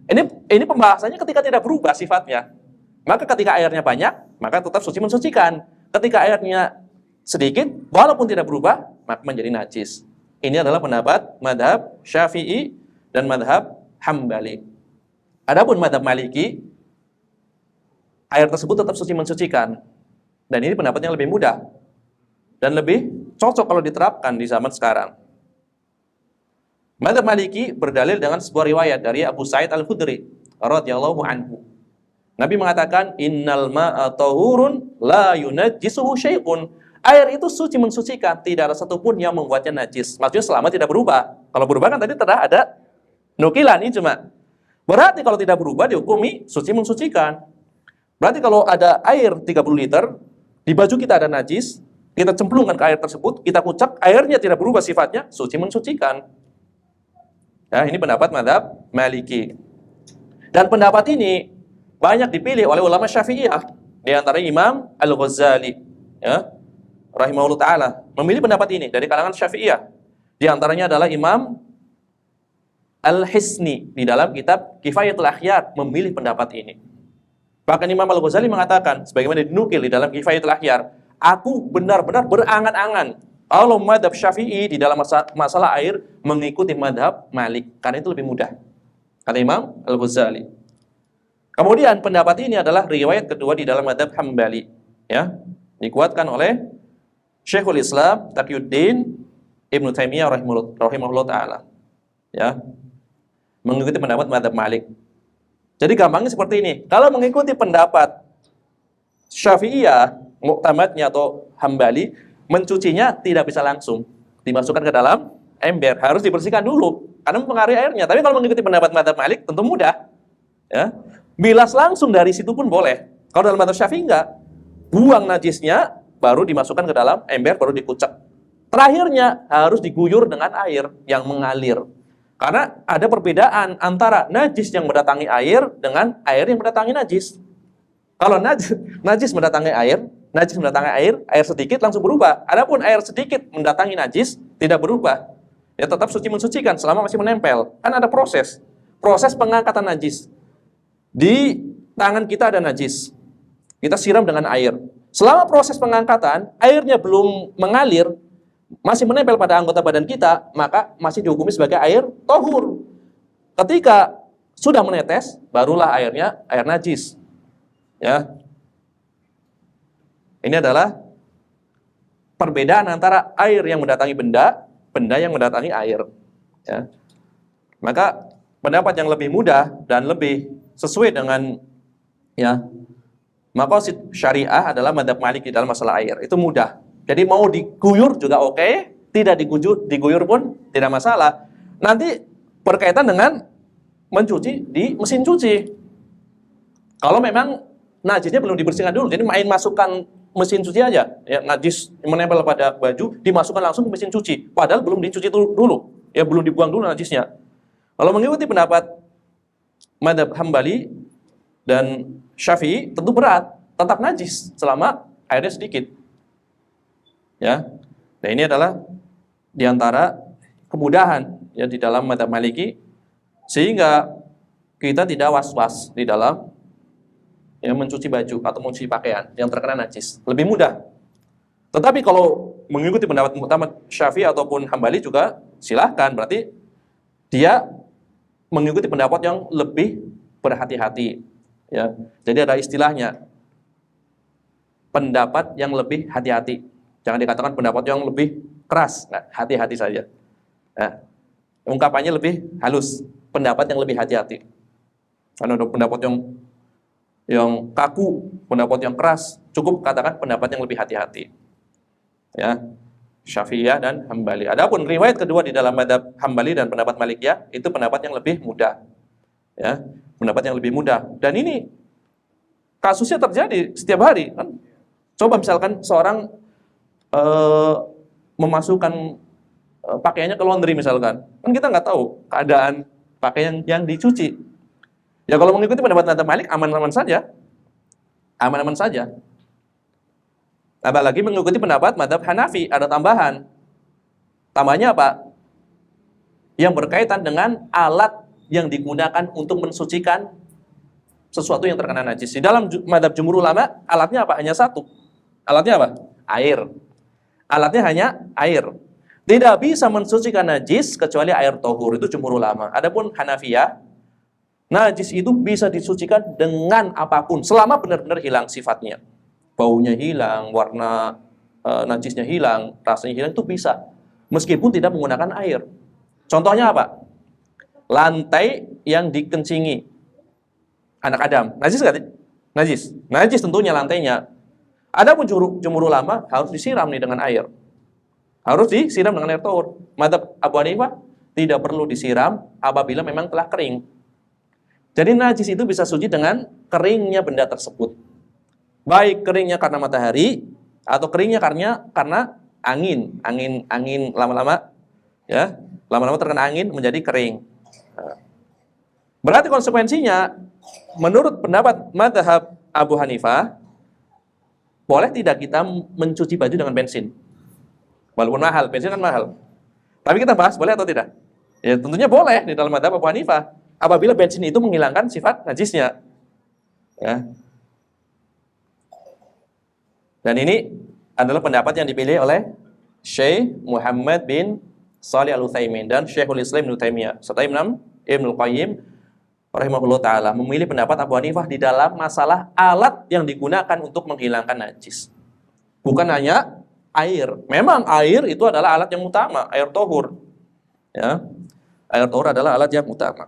Ini pembahasannya ketika tidak berubah sifatnya. Maka ketika airnya banyak, maka tetap suci mensucikan. Ketika airnya sedikit, walaupun tidak berubah, maka menjadi najis. Ini adalah pendapat madhab Syafi'i dan madhab Hambali. Adapun madhab Maliki, air tersebut tetap suci mensucikan. Dan ini pendapatnya lebih mudah dan lebih cocok kalau diterapkan di zaman sekarang. Madhab Maliki berdalil dengan sebuah riwayat dari Abu Sa'id Al-Khudri radhiyallahu anhu. Nabi mengatakan, innal ma'a tahurun la yunajjisuhu syai'un. Air itu suci mensucikan, tidak ada satupun yang membuatnya najis. Maksudnya selama tidak berubah. Kalau berubah kan tadi tidak ada nukilan ijma. Berarti kalau tidak berubah dihukumi suci mensucikan. Berarti kalau ada air 30 liter, di baju kita ada najis, kita cemplungkan ke air tersebut, kita kucek, airnya tidak berubah sifatnya, suci mensucikan. Ya, ini pendapat mazhab Maliki. Dan pendapat ini banyak dipilih oleh ulama Syafi'iyah. Di antara Imam Al-Ghazali, ya, rahimahullah ta'ala, memilih pendapat ini dari kalangan Syafi'iyah. Di antaranya adalah Imam Al-Hisni di dalam kitab Kifayatul Akhyar memilih pendapat ini. Bahkan Imam Al-Ghazali mengatakan, sebagaimana dinukil di dalam Kifayatul Akhyar, aku benar-benar berangan-angan kalau madhab Syafi'i di dalam masalah air mengikuti madhab Malik, karena itu lebih mudah. Kata Imam Al-Ghazali. Kemudian pendapat ini adalah riwayat kedua di dalam madhab Hambali, ya, dikuatkan oleh Syekhul Islam Taqiyuddin Ibnu Taimiyah rahimahullah ta'ala, ya, mengikuti pendapat madhab Malik. Jadi gampangnya seperti ini. Kalau mengikuti pendapat Syafi'iyah, muktamadnya atau Hambali, mencucinya tidak bisa langsung dimasukkan ke dalam ember, harus dibersihkan dulu karena mempengaruhi airnya. Tapi kalau mengikuti pendapat mazhab Malik tentu mudah, ya. Bilas langsung dari situ pun boleh. Kalau dalam mazhab Syafi'i enggak, buang najisnya baru dimasukkan ke dalam ember, baru dikucek. Terakhirnya harus diguyur dengan air yang mengalir. Karena ada perbedaan antara najis yang mendatangi air dengan air yang mendatangi najis. Kalau najis mendatangi air, air sedikit langsung berubah. Adapun air sedikit mendatangi najis tidak berubah. Ya tetap suci mensucikan selama masih menempel. Kan ada proses pengangkatan najis. Di tangan kita ada najis. Kita siram dengan air. Selama proses pengangkatan, airnya belum mengalir, masih menempel pada anggota badan kita, maka masih dihukumi sebagai air tohur. Ketika sudah menetes, barulah airnya air najis. Ya, ini adalah perbedaan antara air yang mendatangi benda yang mendatangi air. Ya. Maka pendapat yang lebih mudah dan lebih sesuai dengan, ya, maqasid syariah adalah mazhab Malik di dalam masalah air. Itu mudah. Jadi mau diguyur juga oke, tidak diguyur pun tidak masalah. Nanti berkaitan dengan mencuci di mesin cuci. Kalau memang najisnya belum dibersihkan dulu, jadi main masukkan mesin cuci aja, ya, najis menempel pada baju dimasukkan langsung ke mesin cuci, padahal belum dicuci dulu, ya, belum dibuang dulu najisnya. Kalau mengikuti pendapat mazhab Hambali dan Syafi'i tentu berat, tetap najis selama airnya sedikit. Ya, nah ini adalah diantara kemudahan ya di dalam mazhab Maliki, sehingga kita tidak was-was di dalam, ya, mencuci baju atau mencuci pakaian yang terkena najis, lebih mudah. Tetapi kalau mengikuti pendapat muktamad Syafi'i ataupun Hambali juga silahkan, berarti dia mengikuti pendapat yang lebih berhati-hati, ya. Jadi ada istilahnya pendapat yang lebih hati-hati. Jangan dikatakan pendapat yang lebih keras, nah, hati-hati saja. Nah, ungkapannya lebih halus, pendapat yang lebih hati-hati. Karena ada pendapat yang kaku, pendapat yang keras, cukup katakan pendapat yang lebih hati-hati. Ya, Syafi'iyah dan Hambali. Adapun riwayat kedua di dalam mazhab Hambali dan pendapat Malikiyah itu pendapat yang lebih mudah. Ya, pendapat yang lebih mudah. Dan ini kasusnya terjadi setiap hari kan. Coba misalkan seorang memasukkan pakaiannya ke laundry misalkan. Kan kita nggak tahu keadaan pakaian yang dicuci. Ya kalau mengikuti pendapat mazhab Malik aman-aman saja. Aman-aman saja. Apalagi mengikuti pendapat mazhab Hanafi ada tambahan. Tambahannya apa? Yang berkaitan dengan alat yang digunakan untuk mensucikan sesuatu yang terkena najis. Di dalam mazhab jumhur ulama, alatnya apa? Hanya satu. Alatnya apa? Air. Alatnya hanya air. Tidak bisa mensucikan najis kecuali air tohur. Itu jumhur ulama. Adapun Hanafiyah, najis itu bisa disucikan dengan apapun selama benar-benar hilang sifatnya. Baunya hilang, warna najisnya hilang, rasanya hilang, itu bisa. Meskipun tidak menggunakan air. Contohnya apa? Lantai yang dikencingi anak Adam. Najis nggak? Najis. Najis tentunya lantainya. Adapun jumhur ulama harus disiram nih dengan air. Harus disiram dengan air tahur. Mazhab Abu Hanifah tidak perlu disiram apabila memang telah kering. Jadi najis itu bisa suci dengan keringnya benda tersebut. Baik keringnya karena matahari atau keringnya karena angin lama-lama ya, lama-lama terkena angin menjadi kering. Berarti konsekuensinya menurut pendapat mazhab Abu Hanifah boleh tidak kita mencuci baju dengan bensin? Walaupun mahal, bensin kan mahal. Tapi kita bahas boleh atau tidak? Ya tentunya boleh di dalam mazhab Abu Hanifah. Apabila bensin itu menghilangkan sifat najisnya. Ya. Dan ini adalah pendapat yang dipilih oleh Syekh Muhammad bin Shalih Al-Utsaimin dan Syekhul Islam Ibnu Taimiyah serta Imam Ibnu Qayyim rahimahullah taala memilih pendapat Abu Hanifah di dalam masalah alat yang digunakan untuk menghilangkan najis. Bukan hanya air. Memang air itu adalah alat yang utama, air tahur. Ya. Air tahur adalah alat yang utama.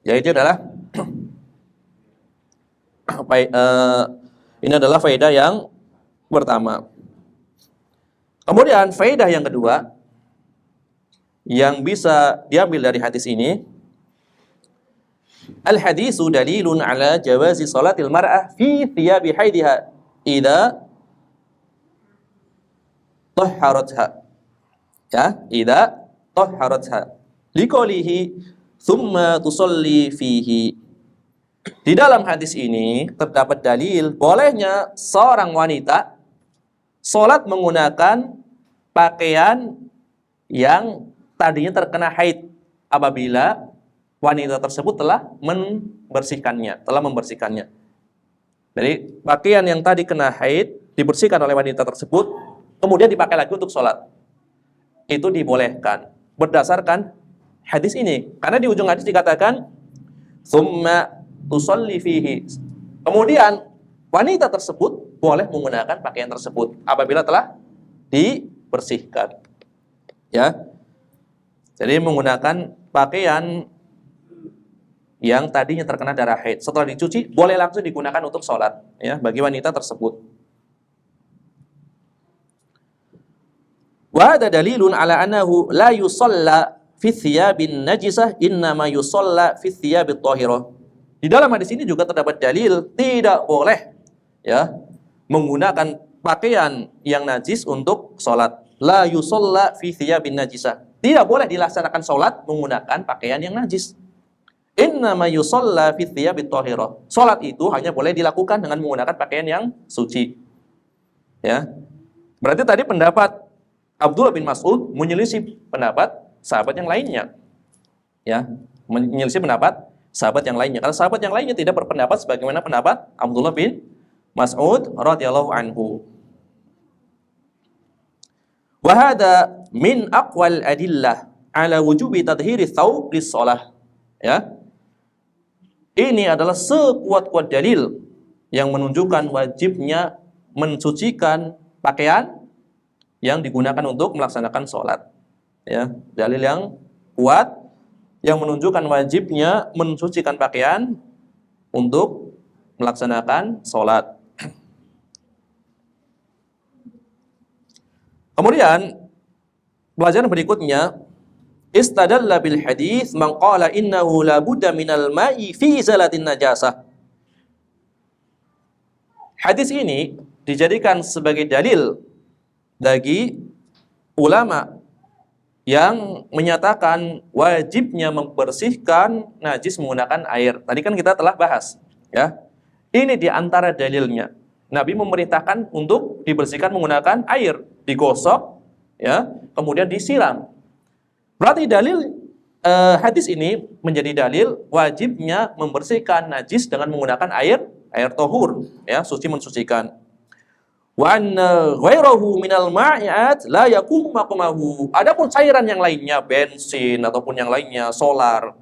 Yaitu adalah ini adalah faedah yang pertama. Kemudian faedah yang kedua yang bisa diambil dari hadis ini, al-hadisu dalilun ala jawazi salatil mar'ah fi thiyabi haidiha idza tahharatha. Ya, idza tahharatha. Liqaulihi thumma tusalli fihi. Di dalam hadis ini terdapat dalil bolehnya seorang wanita sholat menggunakan pakaian yang tadinya terkena haid apabila wanita tersebut telah membersihkannya. Jadi pakaian yang tadi kena haid dibersihkan oleh wanita tersebut, kemudian dipakai lagi untuk sholat. Itu dibolehkan berdasarkan hadis ini. Karena di ujung hadis dikatakan summa tusalli fihi. Kemudian wanita tersebut boleh menggunakan pakaian tersebut apabila telah dibersihkan. Ya. Jadi menggunakan pakaian yang tadinya terkena darah haid setelah dicuci boleh langsung digunakan untuk sholat ya bagi wanita tersebut. Wa hada dalilun ala annahu la yusalla fi thiyabin najisah innama yusalla fi thiyabit thahirah. Di dalam hadis ini juga terdapat dalil tidak boleh ya menggunakan pakaian yang najis untuk sholat. La yusalla fi thiyabin najisah. Tidak boleh dilaksanakan sholat menggunakan pakaian yang najis. Innama yusalla fi thiyabit thahirah. Sholat itu hanya boleh dilakukan dengan menggunakan pakaian yang suci. Ya. Berarti tadi pendapat Abdullah bin Mas'ud menyelisih pendapat sahabat yang lainnya. Ya, menyelisih pendapat sahabat yang lainnya. Karena sahabat yang lainnya tidak berpendapat sebagaimana pendapat Abdullah bin Mas'ud radhiyallahu anhu. Wa hada min aqwal adillah ala wujubi tadhhiri thawb lis-shalah. Ya. Ini adalah sekuat-kuat dalil yang menunjukkan wajibnya mensucikan pakaian yang digunakan untuk melaksanakan sholat. Ya, dalil yang kuat yang menunjukkan wajibnya mensucikan pakaian untuk melaksanakan sholat. Kemudian pelajaran berikutnya, istadalla bil hadis man qala innahu la budda minal ma'i fi izalatin najasah. Hadis ini dijadikan sebagai dalil bagi ulama yang menyatakan wajibnya membersihkan najis menggunakan air. Tadi kan kita telah bahas, ya. Ini di antara dalilnya. Nabi memerintahkan untuk dibersihkan menggunakan air, digosok, ya, kemudian disiram. Berarti dalil hadis ini menjadi dalil wajibnya membersihkan najis dengan menggunakan air tahur, ya, suci mensucikan. Wa anna ghairahu minal ma'iat la yaqumu maqamahu. Adapun cairan yang lainnya, bensin ataupun yang lainnya, solar,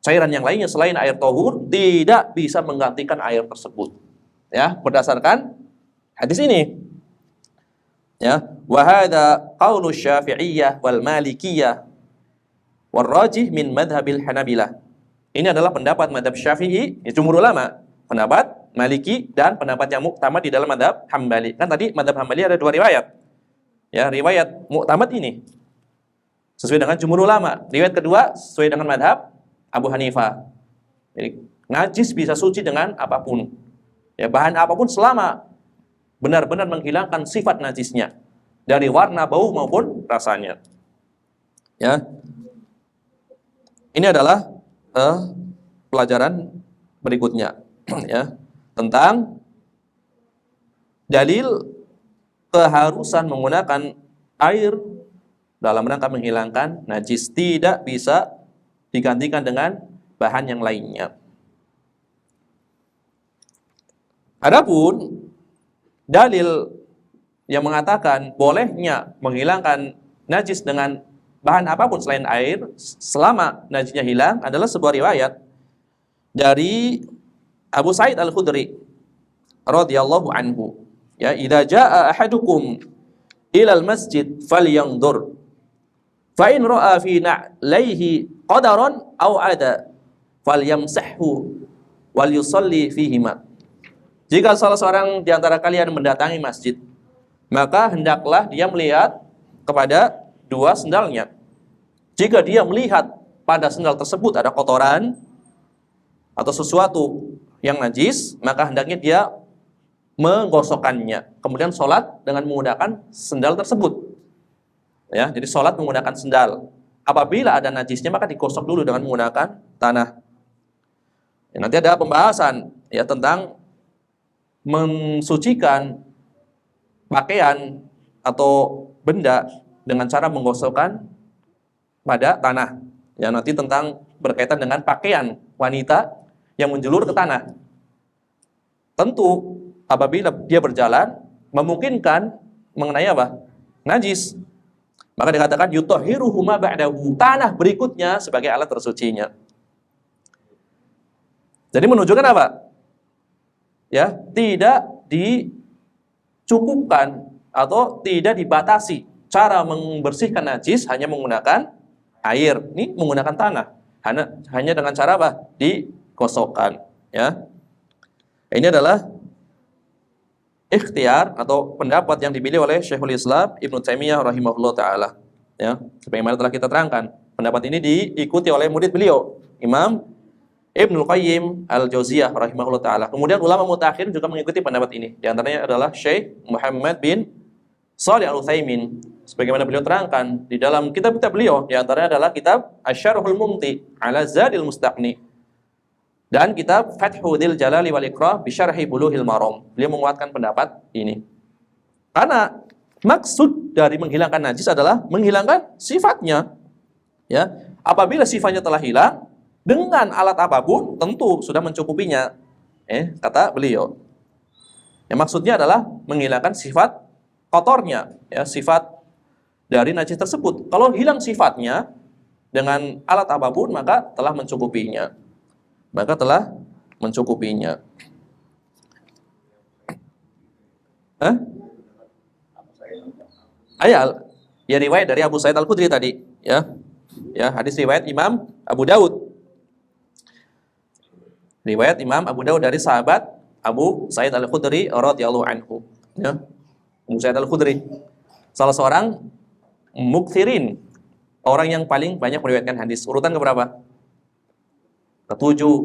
cairan yang lainnya selain air tahur tidak bisa menggantikan air tersebut. Ya, berdasarkan hadis ini. Ya, wa hadza qaulu Syafi'iyah wal Malikiyah wal rajih min madhhabil Hanabilah. Ini adalah pendapat mazhab Syafi'i, jumhur ulama, pendapat Maliki dan pendapat yang muktamad di dalam madhab Hambali. Kan tadi madhab Hambali ada 2 riwayat. Ya, riwayat muktamad ini sesuai dengan jumhur ulama. Riwayat kedua sesuai dengan madhab Abu Hanifah. Jadi najis bisa suci dengan apapun. Ya, bahan apapun selama benar-benar menghilangkan sifat najisnya dari warna, bau maupun rasanya. Ya. Ini adalah pelajaran berikutnya ya, tentang dalil keharusan menggunakan air dalam rangka menghilangkan najis, tidak bisa digantikan dengan bahan yang lainnya. Adapun dalil yang mengatakan bolehnya menghilangkan najis dengan bahan apapun selain air selama najisnya hilang adalah sebuah riwayat dari Abu Sa'id Al-Khudri radhiyallahu anhu. Ya, idza jaa ahadukum ilal masjid falyanzur fa in ra'a fi na'laihi qadaran aw ada falyamsahhu wal yusalli fihima. Jika salah seorang di antara kalian mendatangi masjid, maka hendaklah dia melihat kepada 2 sendalnya. Jika dia melihat pada sendal tersebut ada kotoran atau sesuatu yang najis, maka hendaknya dia menggosokkannya. Kemudian sholat dengan menggunakan sendal tersebut. Ya, jadi sholat menggunakan sendal. Apabila ada najisnya, maka digosok dulu dengan menggunakan tanah. Ya, nanti ada pembahasan ya tentang mensucikan pakaian atau benda dengan cara menggosokkan pada tanah. Ya, nanti tentang berkaitan dengan pakaian wanita yang menjulur ke tanah. Tentu apabila dia berjalan memungkinkan mengenai apa? Najis. Maka dikatakan yutahhiruhuma ba'dahu, tanah berikutnya sebagai alat tersucinya. Jadi menunjukkan apa? Ya, tidak dicukupkan atau tidak dibatasi cara membersihkan najis hanya menggunakan air. Ini menggunakan tanah. Hanya dengan cara apa? Digosokkan, ya. Ini adalah ikhtiar atau pendapat yang dipilih oleh Syekhul Islam Ibnu Taimiyah rahimahullah taala, ya. Sebagaimana telah kita terangkan, pendapat ini diikuti oleh murid beliau, Imam Ibnu Qayyim Al-Jauziyah rahimahullah taala. Kemudian ulama mutakhir juga mengikuti pendapat ini. Di antaranya adalah Syekh Muhammad bin Shalih Al-Utsaimin. Sebagaimana beliau terangkan di dalam kitab-kitab beliau, di antaranya adalah kitab Asy-Syarhul Mumti 'ala Zadil Mustaqni dan kitab Fathul Jalali wal Ikrah bi Syarhi Bulughil Maram. Beliau menguatkan pendapat ini. Karena maksud dari menghilangkan najis adalah menghilangkan sifatnya. Ya, apabila sifatnya telah hilang, dengan alat apapun tentu sudah mencukupinya. Kata beliau. Yang maksudnya adalah menghilangkan sifat kotornya, ya, sifat dari najis tersebut. Kalau hilang sifatnya dengan alat apapun maka telah mencukupinya. Maka telah mencukupinya. Ayat ya riwayat dari Abu Sa'id Al-Khudri tadi, ya. Ya, hadis riwayat Imam Abu Daud. Riwayat Imam Abu Daud dari sahabat Abu Sa'id Al-Khudri radhiyallahu anhu, ya. Abu Sa'id Al-Khudri salah seorang mukthirin, orang yang paling banyak meriwayatkan hadis. Urutan keberapa? Ketujuh,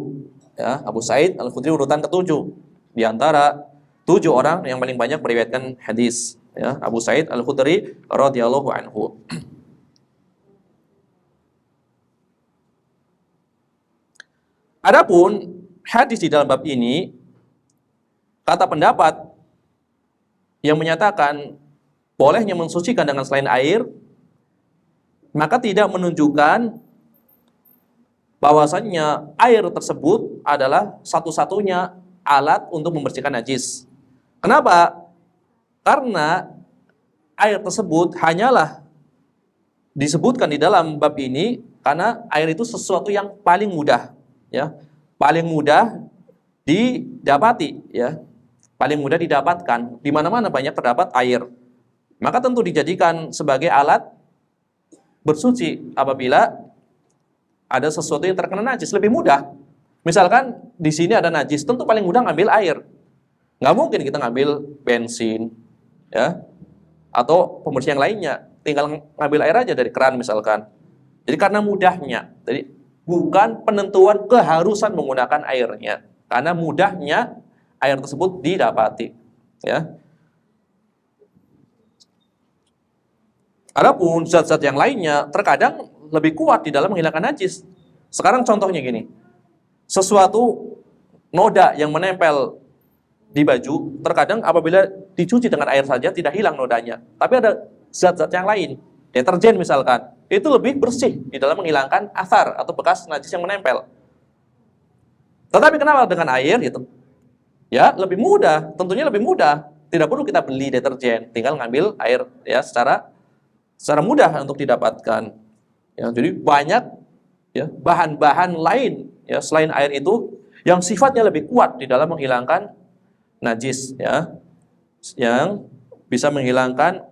ya. Abu Sa'id Al-Khudri urutan ketujuh di antara 7 orang yang paling banyak meriwayatkan hadis, ya. Abu Sa'id Al-Khudri radhiyallahu anhu. Adapun hadis di dalam bab ini, kata pendapat yang menyatakan bolehnya mensucikan dengan selain air, maka tidak menunjukkan bahwasannya air tersebut adalah satu-satunya alat untuk membersihkan najis. Kenapa? Karena air tersebut hanyalah disebutkan di dalam bab ini karena air itu sesuatu yang paling mudah, ya, paling mudah didapati, ya, paling mudah didapatkan. Di mana-mana banyak terdapat air, maka tentu dijadikan sebagai alat bersuci apabila ada sesuatu yang terkena najis, lebih mudah. Misalkan di sini ada najis, tentu paling mudah ngambil air. Nggak mungkin kita ngambil bensin, ya, atau pembersih yang lainnya. Tinggal ngambil air aja dari keran misalkan. Jadi karena mudahnya, jadi bukan penentuan keharusan menggunakan airnya, karena mudahnya air tersebut didapati. Ya. Adapun zat-zat yang lainnya terkadang lebih kuat di dalam menghilangkan najis. Sekarang contohnya gini, sesuatu noda yang menempel di baju, terkadang apabila dicuci dengan air saja tidak hilang nodanya. Tapi ada zat-zat yang lain, deterjen misalkan, itu lebih bersih di dalam menghilangkan asar atau bekas najis yang menempel. Tetapi kenapa dengan air gitu? Ya, lebih mudah, tentunya lebih mudah. Tidak perlu kita beli deterjen, tinggal ngambil air ya secara mudah untuk didapatkan. Ya, jadi banyak ya bahan-bahan lain ya selain air itu yang sifatnya lebih kuat di dalam menghilangkan najis ya, yang bisa menghilangkan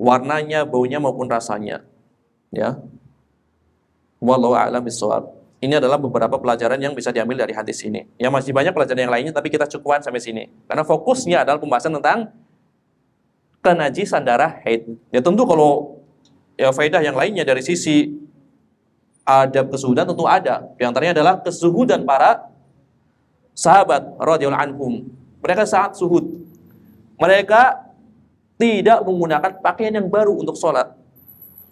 warnanya, baunya maupun rasanya. Ya. Wallahu a'lam bishawab. Ini adalah beberapa pelajaran yang bisa diambil dari hadis ini. Ya, masih banyak pelajaran yang lainnya tapi kita cukupkan sampai sini. Karena fokusnya adalah pembahasan tentang kenajisan darah haid. Ya tentu kalau ya faedah yang lainnya dari sisi adab kesuhudan tentu ada. Di antaranya adalah kesuhudan para sahabat radhiyallahu anhum. Mereka sangat suhud. Mereka tidak menggunakan pakaian yang baru untuk sholat.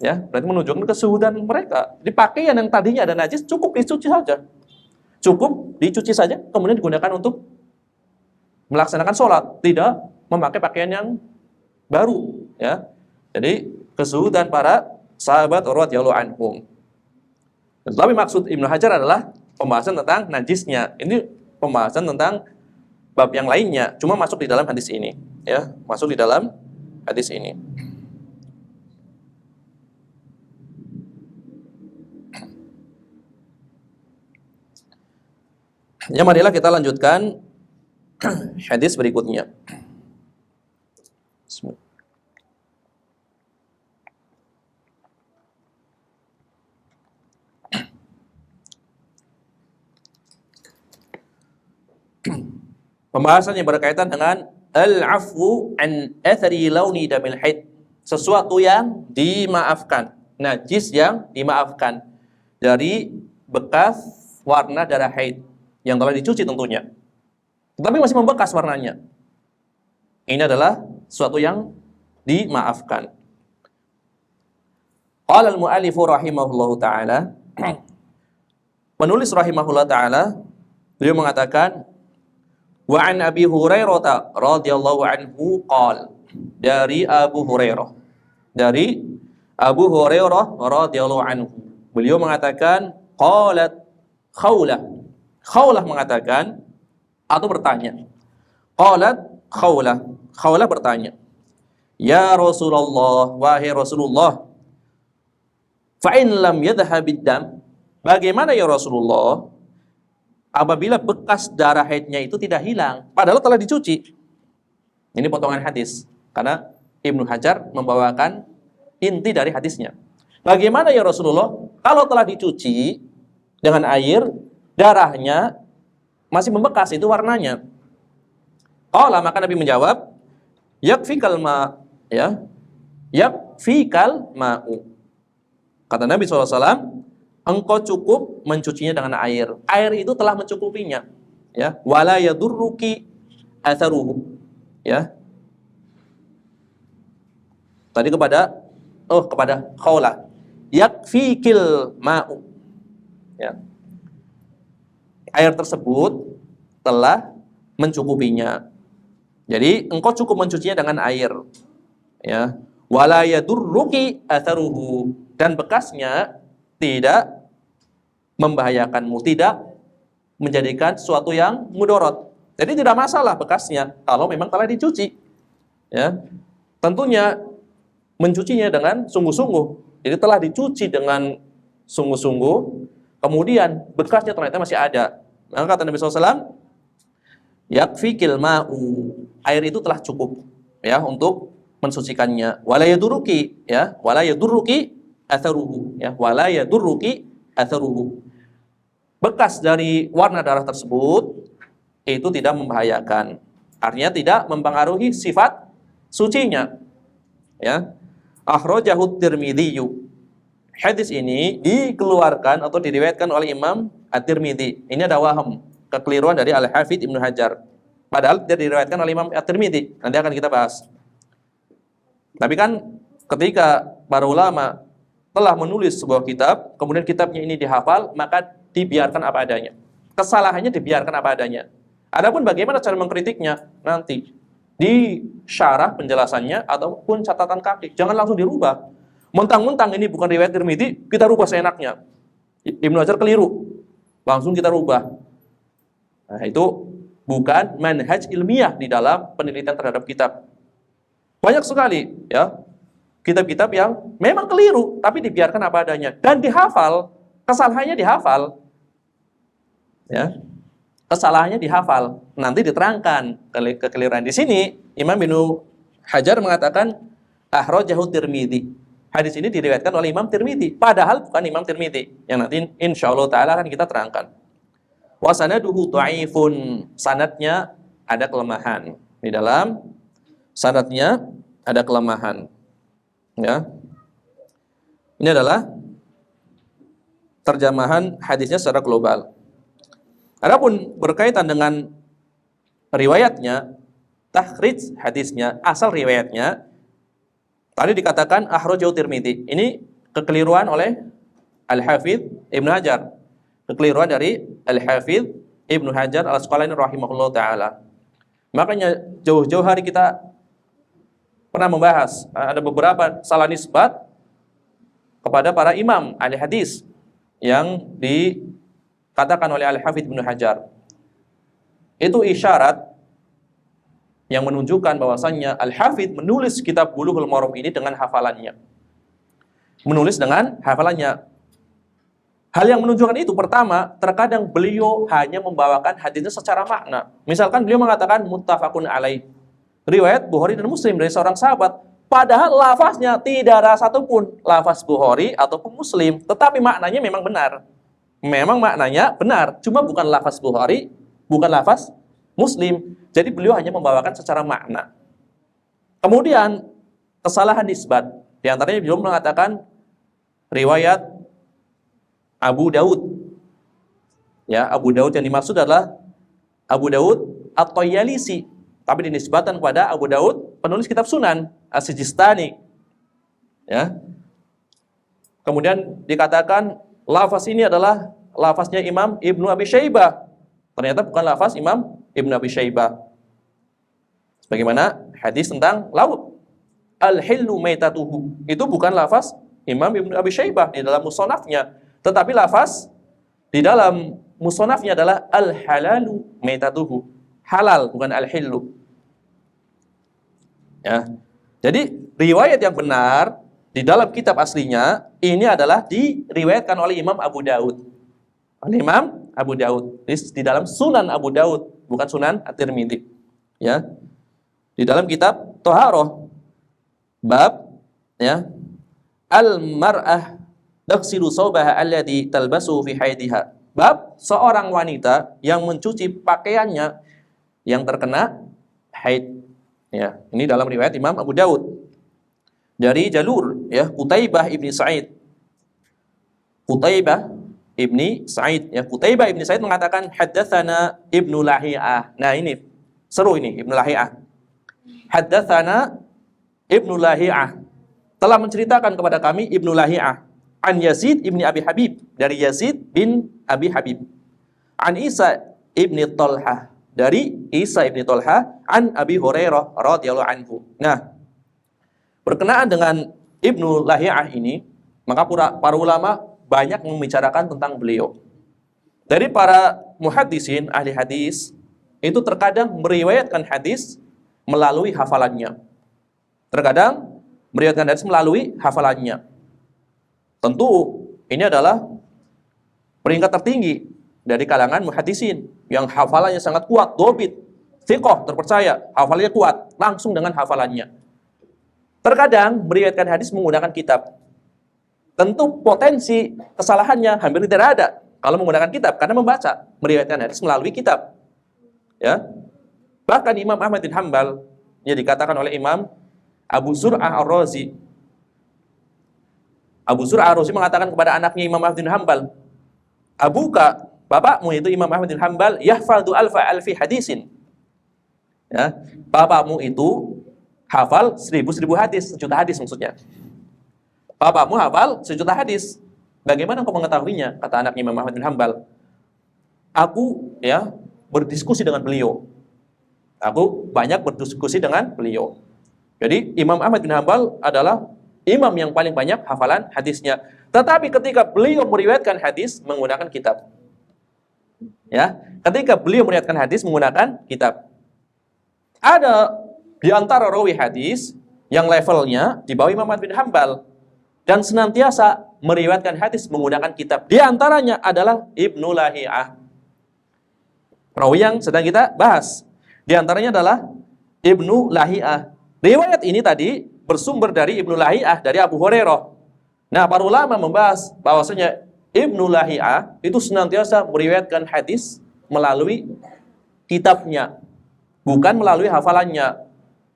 Ya, berarti menunjukkan kesuhudan mereka. Di pakaian yang tadinya ada najis cukup dicuci saja. Cukup dicuci saja, kemudian digunakan untuk melaksanakan sholat. Tidak memakai pakaian yang baru. Ya, jadi kesuhudan para sahabat radhiyallahu anhum. Tapi maksud Ibnu Hajar adalah pembahasan tentang najisnya. Ini pembahasan tentang bab yang lainnya, cuma masuk di dalam hadis ini. Ya, masuk di dalam hadis ini. Ya, marilah kita lanjutkan hadis berikutnya. Bismillah. Pembahasan yang berkaitan dengan al-afwu an athari launi damil haid, sesuatu yang dimaafkan, najis yang dimaafkan dari bekas warna darah haid yang telah dicuci tentunya, tetapi masih membekas warnanya. Ini adalah sesuatu yang dimaafkan. Qala al-mu'allif rahimahullahu taala, penulis rahimahullah taala, beliau mengatakan, wa an Abi Hurairah radhiyallahu anhu qala, dari Abu Hurairah radhiyallahu anhu, beliau mengatakan, qalat Khawlah mengatakan atau bertanya. Qalat Khawlah bertanya, ya Rasulullah, wahai Rasulullah, fa in lam yadhhabid dam, bagaimana ya Rasulullah apabila bekas darah haidnya itu tidak hilang padahal telah dicuci? Ini potongan hadis karena Ibnu Hajar membawakan inti dari hadisnya. Bagaimana ya Rasulullah kalau telah dicuci dengan air, darahnya masih membekas itu warnanya? Qala, maka Nabi menjawab, yakfikal ma, ya, yakfikal ma'u. Kata Nabi SAW, engkau cukup mencucinya dengan air. Air itu telah mencukupinya. Ya, wala yadurruki atharuhu. Ya. Tadi kepada Khawlah, yakfikil ma'u. Ya. Air tersebut telah mencukupinya. Jadi engkau cukup mencucinya dengan air. Ya. Wala yadurruki atharuhu, dan bekasnya tidak membahayakanmu, tidak menjadikan sesuatu yang mudorot. Jadi tidak masalah bekasnya kalau memang telah dicuci. Ya. Tentunya mencucinya dengan sungguh-sungguh. Jadi telah dicuci dengan sungguh-sungguh, kemudian bekasnya ternyata masih ada. Maka kata Nabi SAW, yakfikil ma'u, air itu telah cukup ya untuk mensucikannya. Wala yadurruki, ya, wala yadurruki atharuhu, ya, wala yadurruki atharuhu. bekas dari warna darah tersebut itu tidak membahayakan. Artinya tidak mempengaruhi sifat sucinya. Ya. Akhrajahu Tirmidzi. Hadis ini dikeluarkan atau diriwayatkan oleh Imam At-Tirmidzi. Ini ada waham, kekeliruan dari Al-Hafidz Ibnu Hajar. Padahal dia diriwayatkan oleh Imam At-Tirmidzi. Nanti akan kita bahas. Tapi kan ketika para ulama telah menulis sebuah kitab, kemudian kitabnya ini dihafal, maka dibiarkan apa adanya. Kesalahannya dibiarkan apa adanya. Adapun bagaimana cara mengkritiknya nanti di syarah penjelasannya ataupun catatan kaki. Jangan langsung dirubah. Mentang-mentang ini bukan riwayat Tirmidzi, kita rubah seenaknya. Ibnu Hajar keliru. Langsung kita rubah. Nah, itu bukan manhaj ilmiah di dalam penelitian terhadap kitab. Banyak sekali ya kitab-kitab yang memang keliru tapi dibiarkan apa adanya dan dihafal, kesalahannya dihafal. Ya. Kesalahannya dihafal, nanti diterangkan kekeliruan. Di sini Imam Ibnu Hajar mengatakan akhrajahu Tirmidzi. Hadis ini diriwayatkan oleh Imam Tirmidzi, padahal bukan Imam Tirmidzi. Yang nanti insyaallah taala akan kita terangkan. Wa sanaduhu dhaifun. Sanadnya ada kelemahan. Di dalam sanadnya ada kelemahan. Ya. Ini adalah terjemahan hadisnya secara global. Adapun berkaitan dengan riwayatnya, takhrij hadisnya, asal riwayatnya, tadi dikatakan akhrajahu Tirmidzi. Ini kekeliruan oleh Al-Hafidz Ibnu Hajar. Kekeliruan dari Al-Hafidz Ibnu Hajar Al-Asqalani rahimahullah taala. Makanya jauh-jauh hari kita pernah membahas ada beberapa salah nisbat kepada para imam ahli hadis yang dikatakan oleh Al-Hafidz Ibnu Hajar. Itu isyarat yang menunjukkan bahwasannya Al-Hafidz menulis kitab Bulughul Maram ini dengan hafalannya. Menulis dengan hafalannya. Hal yang menunjukkan itu pertama, terkadang beliau hanya membawakan hadisnya secara makna. Misalkan beliau mengatakan muttafaqun alaih. Riwayat Bukhari dan Muslim dari seorang sahabat, padahal lafaznya tidak ada satupun lafaz Bukhari ataupun Muslim, tetapi maknanya memang benar. Memang maknanya benar, cuma bukan lafaz Bukhari, bukan lafaz Muslim. Jadi beliau hanya membawakan secara makna. Kemudian kesalahan nisbat, di antaranya beliau mengatakan riwayat Abu Daud. Ya, Abu Daud yang dimaksud adalah Abu Daud At-Tayalisi, tapi dinisbatan kepada Abu Daud penulis kitab Sunan As-Sijistani. Ya. Kemudian dikatakan lafaz ini adalah lafaznya Imam Ibnu Abi Syaibah. Ternyata bukan lafaz Imam Ibnu Abi Syaibah. Sebagaimana hadis tentang laut. Al-hillu maitatuhu. Itu bukan lafaz Imam Ibnu Abi Syaibah di dalam musonafnya. Tetapi lafaz di dalam musonafnya adalah al-halalu maitatuhu. Halal, bukan al-hillu. Ya. Jadi riwayat yang benar di dalam kitab aslinya ini adalah diriwayatkan oleh Imam Abu Daud. Oleh Imam Abu Daud di dalam Sunan Abu Daud, bukan Sunan At-Tirmidzi. Ya. Di dalam kitab Thaharah bab ya al-mar'ah taghsilu thawbaha alladhi talbasu fi haidiha. Bab seorang wanita yang mencuci pakaiannya yang terkena haid. Ya, ini dalam riwayat Imam Abu Daud. Dari jalur ya Qutaibah ibni Sa'id. Qutaibah ibni Sa'id ya, Qutaibah ibni Sa'id mengatakan haddatsana Ibnu Lahiyah. Nah, ini seru ini Ibnu Lahiyah. Haddatsana Ibnu Lahiyah. Telah menceritakan kepada kami Ibnu Lahiyah an Yazid ibni Abi Habib, dari Yazid bin Abi Habib. An Isa ibni Talhah, dari Isa ibni Talhah an Abi Hurairah radhiyallahu anhu. Nah, berkenaan dengan Ibnu Lahiyah ini, maka para ulama banyak membicarakan tentang beliau. Dari para muhaddisin, ahli hadis, itu terkadang meriwayatkan hadis melalui hafalannya. Terkadang meriwayatkan hadis melalui hafalannya. Tentu ini adalah peringkat tertinggi dari kalangan muhaddisin yang hafalannya sangat kuat, dobit, thiqah, terpercaya, hafalannya kuat, langsung dengan hafalannya. Terkadang meriwayatkan hadis menggunakan kitab. Tentu potensi kesalahannya hampir tidak ada. kalau menggunakan kitab, karena membaca, meriwayatkan hadis melalui kitab. Ya. Bahkan Imam Ahmad bin Hanbal yang dikatakan oleh Imam Abu Zur'ah Ar-Razi. Abu Zur'ah Ar-Razi mengatakan kepada anaknya Imam Ahmad bin Hanbal, "Abuka, bapakmu itu Imam Ahmad bin Hanbal, yahfadhu alfi hadisin." Ya, bapakmu itu hafal 1000 hadis, 1 juta hadis maksudnya. Bapakmu hafal 1 juta hadis. Bagaimana kau mengetahuinya? Kata anaknya Imam Ahmad bin Hanbal. Aku ya berdiskusi dengan beliau. Aku banyak berdiskusi dengan beliau. Jadi Imam Ahmad bin Hanbal adalah imam yang paling banyak hafalan hadisnya. Tetapi ketika beliau meriwayatkan hadis menggunakan kitab. Ya, ketika beliau meriwayatkan hadis menggunakan kitab. Ada di antara rawi hadis yang levelnya di bawah Imam Ahmad bin Hanbal dan senantiasa meriwayatkan hadis menggunakan kitab. Di antaranya adalah Ibnu Lahiyah. Rawi yang sedang kita bahas. Di antaranya adalah Ibnu Lahiyah. Riwayat ini tadi bersumber dari Ibnu Lahiyah, dari Abu Hurairah. Nah, para ulama membahas bahwasanya Ibnu Lahiyah itu senantiasa meriwayatkan hadis melalui kitabnya, bukan melalui hafalannya.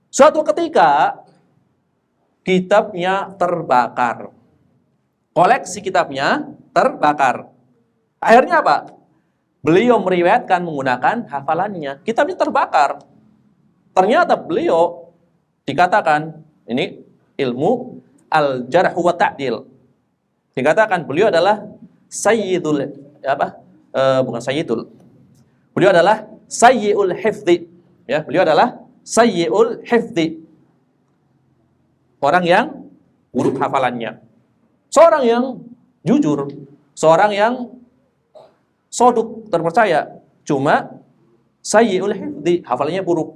Suatu ketika kitabnya terbakar. Koleksi kitabnya terbakar. Akhirnya apa? Beliau meriwayatkan menggunakan hafalannya. Kitabnya terbakar. Ternyata beliau dikatakan, ini ilmu al-jarh wa ta'dil. Dikatakan beliau adalah sayyidul bukan sayyidul. Beliau adalah sayyi'ul hifdzi. Ya, beliau adalah sayyi'ul hifdzi. Orang yang buruk hafalannya. Seorang yang jujur, seorang yang soduk, terpercaya, cuma sayyi'ul hifdzi, hafalannya buruk.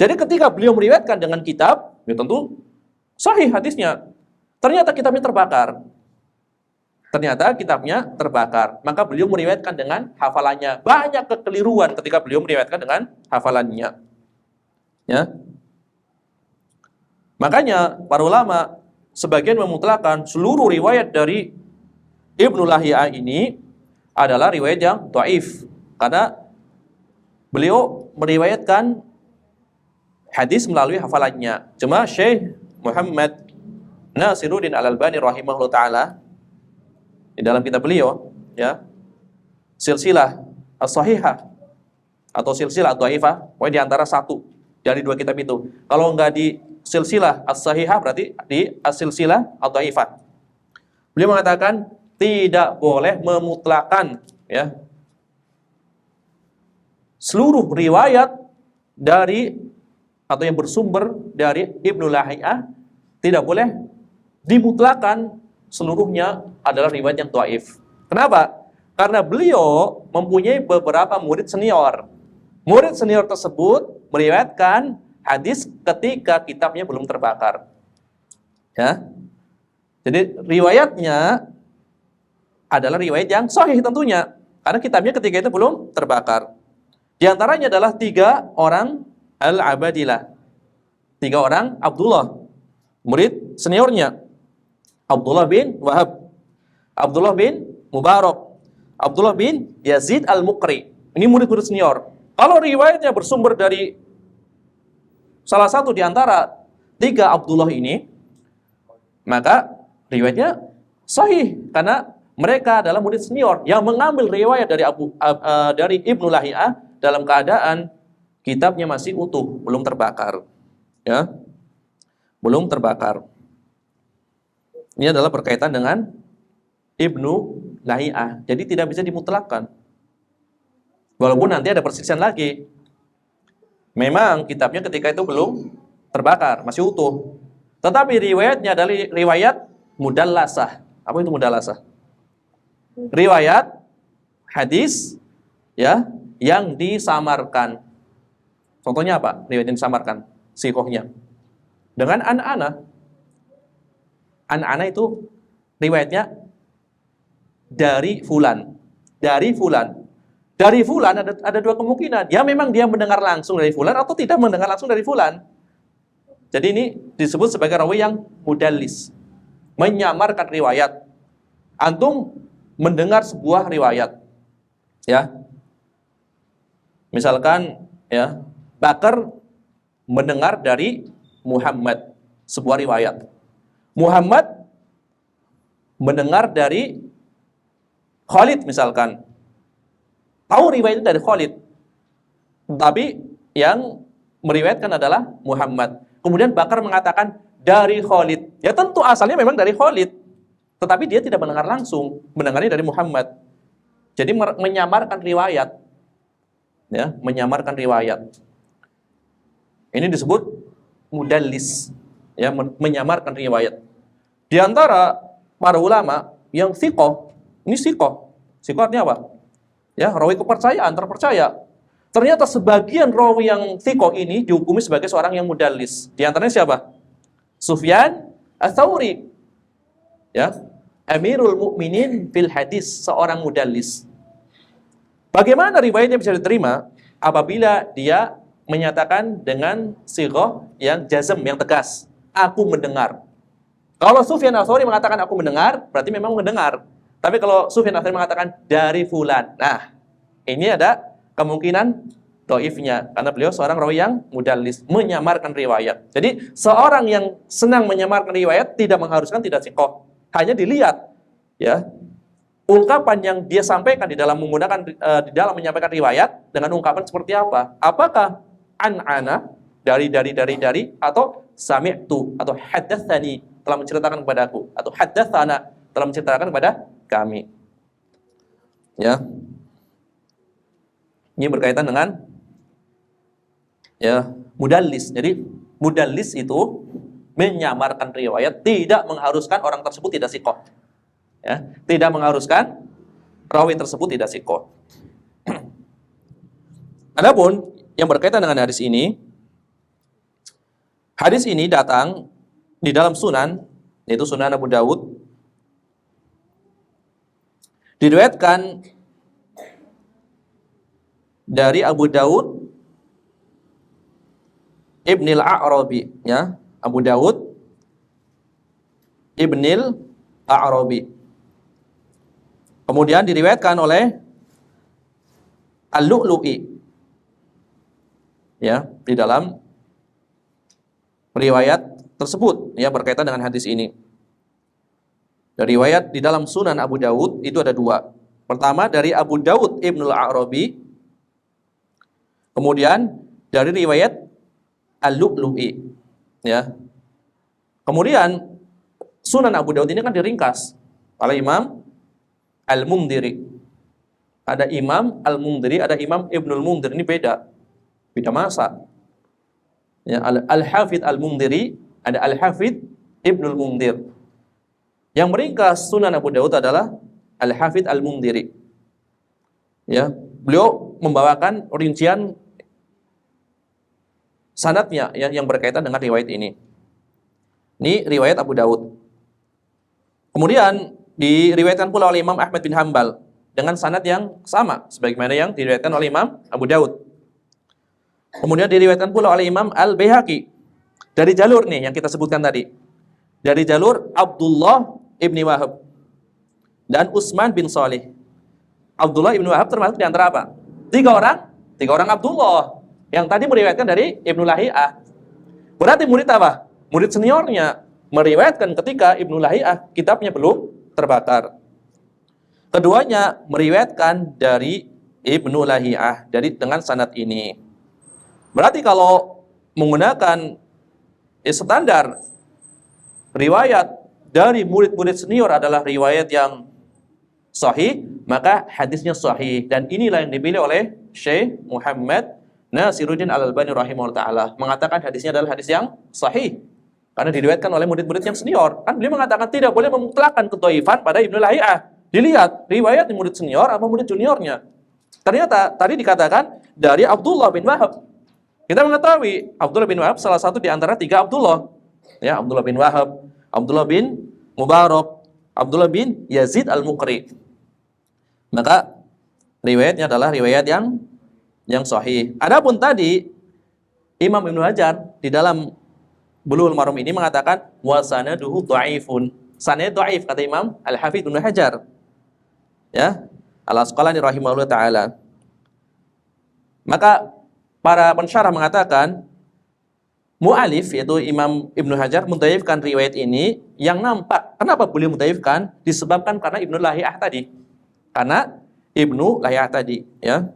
Jadi ketika beliau meriwayatkan dengan kitab, ya tentu sahih hadisnya. Ternyata kitabnya terbakar. Maka beliau meriwayatkan dengan hafalannya. Banyak kekeliruan ketika beliau meriwayatkan dengan hafalannya. Ya. Makanya para ulama sebagian memutlakan seluruh riwayat dari Ibnu Lahiyah ini adalah riwayat yang dhaif karena beliau meriwayatkan hadis melalui hafalannya. Cuma Syekh Muhammad Nasiruddin Al-Albani rahimahullah taala di dalam kitab beliau ya Silsilah As-Sahihah atau Silsilah Ad-Dhaifah, pokoknya di antara satu dari 2 kitab itu. Kalau enggak di Silsilah As-Sahihah berarti di As-Silsilah Ad-Dhaifah. Beliau mengatakan tidak boleh memutlakan ya seluruh riwayat dari atau yang bersumber dari Ibnu Lahiyah, tidak boleh dimutlakan seluruhnya adalah riwayat yang dhaif. Kenapa? Karena beliau mempunyai beberapa murid senior. Murid senior tersebut meriwayatkan hadis ketika kitabnya belum terbakar. Ya. Jadi riwayatnya adalah riwayat yang sahih tentunya, karena kitabnya ketika itu belum terbakar. Di antaranya adalah 3 orang Al-Abadilah. 3 orang Abdullah, murid seniornya. Abdullah bin Wahab, Abdullah bin Mubarak, Abdullah bin Yazid Al-Muqri. Ini murid-murid senior. Kalau riwayatnya bersumber dari salah satu di antara 3 Abdullah ini, maka riwayatnya sahih karena mereka adalah murid senior yang mengambil riwayat dari dari Ibnu Lahiyah dalam keadaan kitabnya masih utuh, belum terbakar. Ya. Belum terbakar. Ini adalah berkaitan dengan Ibnu Lahiyah. Jadi tidak bisa dimutlakkan. Walaupun nanti ada perselisihan lagi. Memang kitabnya ketika itu belum terbakar, masih utuh. Tetapi riwayatnya dari riwayat mudallasah. Apa itu mudallasah? Riwayat hadis ya yang disamarkan. Contohnya apa? Riwayat yang disamarkan, sihahnya. Dengan an-ana. An-ana itu riwayatnya dari fulan. Dari fulan. Dari fulan ada 2 kemungkinan. Ya memang dia mendengar langsung dari fulan atau tidak mendengar langsung dari fulan. Jadi ini disebut sebagai rawi yang mudallis. Menyamarkan riwayat. Antum mendengar sebuah riwayat. Ya. Misalkan ya, Bakar mendengar dari Muhammad, sebuah riwayat. Muhammad mendengar dari Khalid misalkan. Tahu riwayat itu dari Khalid. Tapi yang meriwayatkan adalah Muhammad. Kemudian Bakar mengatakan dari Khalid. Ya tentu asalnya memang dari Khalid. Tetapi dia tidak mendengar langsung, mendengarnya dari Muhammad. Jadi menyamarkan riwayat. Ya, menyamarkan riwayat. Ini disebut mudallis. Ya, menyamarkan riwayat. Di antara para ulama yang thiqah, ini thiqah. Thiqah artinya apa? Ya, rawi kepercayaan, terpercaya. Ternyata sebagian rawi yang thiqah ini dihukumi sebagai seorang yang mudallis. Di antaranya siapa? Sufyan Ats-Tsauri. Ya, Amirul Mukminin fil hadis, seorang mudallis. Bagaimana riwayatnya bisa diterima? Apabila dia menyatakan dengan sighah yang jazm, yang tegas. Aku mendengar. Kalau Sufyan Ats-Tsauri mengatakan aku mendengar, berarti memang mendengar. Tapi kalau Sufyan Ats-Tsauri mengatakan dari fulan, nah, ini ada kemungkinan dhaifnya karena beliau seorang rawi yang mudallis, menyamarkan riwayat. Jadi seorang yang senang menyamarkan riwayat tidak mengharuskan tidak thiqah. Hanya dilihat ya, ungkapan yang dia sampaikan di dalam menggunakan di dalam menyampaikan riwayat dengan ungkapan seperti apa? Apakah an-ana dari atau sami'tu atau haddatsani telah menceritakan kepadaku atau haddatsana telah menceritakan kepada kami. Ya. Ini berkaitan dengan ya, mudallis. Jadi mudallis itu menyamarkan riwayat, tidak mengharuskan orang tersebut tidak thiqah. Ya, tidak mengharuskan rawi tersebut tidak thiqah. Adapun yang berkaitan dengan hadis ini datang di dalam sunan, yaitu Sunan Abu Dawud. Diriwayatkan dari Abu Dawud Ibnil A'rabi, ya, Abu Dawud Ibnil A'rabi. Kemudian diriwayatkan oleh Al-Lu'lu'i, ya, di dalam riwayat tersebut, ya, berkaitan dengan hadis ini. Dari riwayat di dalam Sunan Abu Dawud itu ada dua. Pertama dari Abu Dawud Ibnul A'rabi, kemudian dari riwayat Al-Lu'lu'i, ya. Kemudian Sunan Abu Dawud ini kan diringkas oleh Imam Al-Mundhiri. Ada Imam Al-Mundhiri, ada Imam Ibnul Mundhir. Ini beda masa. Ya, Al-Hafidz Al-Mundhiri, ada Al-Hafidz Ibnul Mundhir. Yang meringkas Sunan Abu Dawud adalah Al-Hafidz Al-Mundhiri. Ya, beliau membawakan rincian sanadnya yang berkaitan dengan riwayat ini. Ini riwayat Abu Dawud. Kemudian diriwayatkan pula oleh Imam Ahmad bin Hanbal dengan sanad yang sama sebagaimana yang diriwayatkan oleh Imam Abu Dawud. Kemudian diriwayatkan pula oleh Imam Al-Baihaqi dari jalur nih yang kita sebutkan tadi. Dari jalur Abdullah ibni Wahab dan Utsman bin Salih. Abdullah ibni Wahab termasuk di antara apa? Tiga orang Abdullah yang tadi meriwayatkan dari Ibnu Lahiyah. Berarti murid apa? Murid seniornya meriwayatkan ketika Ibnu Lahiyah kitabnya belum terbakar. Keduanya meriwayatkan dari Ibnu Lahiyah dengan sanad ini. Berarti kalau menggunakan standar riwayat dari murid-murid senior adalah riwayat yang sahih, maka hadisnya sahih. Dan inilah yang dipilih oleh Syekh Muhammad Nasiruddin Al-Albani rahimahullah ta'ala. Mengatakan hadisnya adalah hadis yang sahih. Karena diriwayatkan oleh murid-murid yang senior. Kan beliau mengatakan tidak boleh memutlakkan kedhaifan pada Ibnu Lahiyah. Dilihat riwayat di murid senior atau murid juniornya. Ternyata tadi dikatakan dari Abdullah bin Wahab. Kita mengetahui Abdullah bin Wahab salah satu di antara tiga Abdullah. Ya, Abdullah bin Wahab, Abdullah bin Mubarak, Abdullah bin Yazid Al-Muqri. Maka riwayatnya adalah riwayat yang sahih. Adapun tadi Imam Ibnu Hajar di dalam Bulughul Maram ini mengatakan wa sanaduhu dhaifun. Sanadnya dhaif kata Imam Al-Hafidz Ibnu Hajar. Ya. Al-Asqalani rahimahullah taala. Maka para pensyarah mengatakan mu'alif yaitu Imam Ibnu Hajar mendhaifkan riwayat ini yang nampak. Kenapa beliau mendhaifkan? Disebabkan karena Ibnu Lahiyah tadi. Karena Ibnu Lahiyah tadi, ya.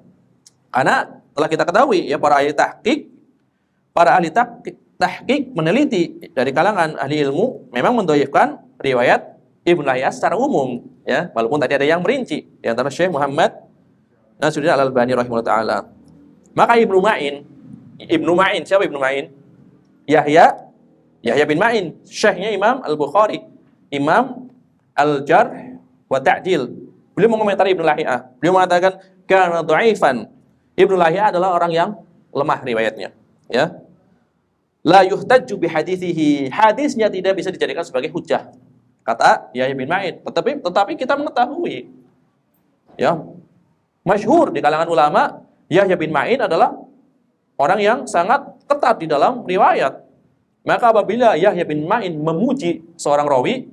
Karena telah kita ketahui ya para ahli tahqiq meneliti dari kalangan ahli ilmu memang mendhaifkan riwayat Ibnu Lahiyah secara umum, ya. Walaupun tadi ada yang merinci di antara Syekh Muhammad Nasiruddin Al-Albani rahimahullah taala. Maka Ibnu Ma'in, siapa Ibnu Ma'in? Yahya bin Ma'in, syekhnya Imam Al-Bukhari, Imam Al-Jarh wa Ta'dil. Beliau mengomentari Ibnu Lahiyah. Beliau mengatakan kana dhaifan. Ibnu Lahiyah adalah orang yang lemah riwayatnya, ya. La yuhtajju bi hadithihi. Hadisnya tidak bisa dijadikan sebagai hujjah. Kata Yahya bin Ma'in. Tetapi kita mengetahui, ya, masyhur di kalangan ulama, Yahya bin Ma'in adalah orang yang sangat ketat di dalam riwayat. Maka apabila Yahya bin Ma'in memuji seorang rawi,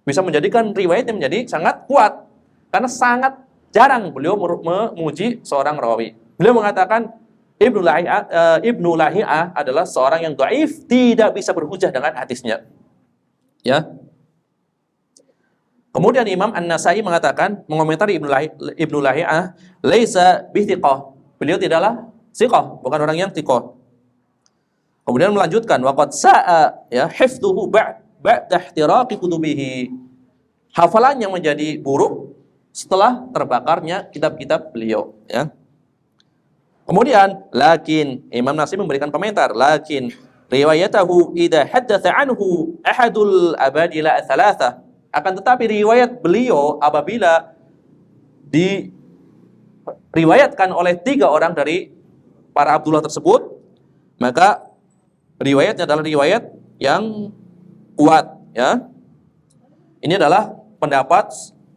bisa menjadikan riwayatnya menjadi sangat kuat. Karena sangat jarang beliau memuji seorang rawi. Beliau mengatakan Ibnu Lahiyah adalah seorang yang dhaif, tidak bisa berhujjah dengan hadisnya. Ya. Kemudian Imam An-Nasai mengatakan, mengomentari Ibnu Lahiyah, laisa bithiqah. Beliau tidaklah thiqah, bukan orang yang thiqah. Kemudian melanjutkan, waqad sa'a ya hifdhuhu ba'da ihtiraqi kutubihi. Hafalannya menjadi buruk setelah terbakarnya kitab-kitab beliau, ya. Kemudian, lakin Imam Nasai memberikan komentar, lakin riwayatahu idza haddatsa anhu ahadul abadila tsalatsa. Akan tetapi riwayat beliau apabila diriwayatkan oleh 3 orang dari para Abdullah tersebut, maka riwayatnya adalah riwayat yang kuat, ya. Ini adalah pendapat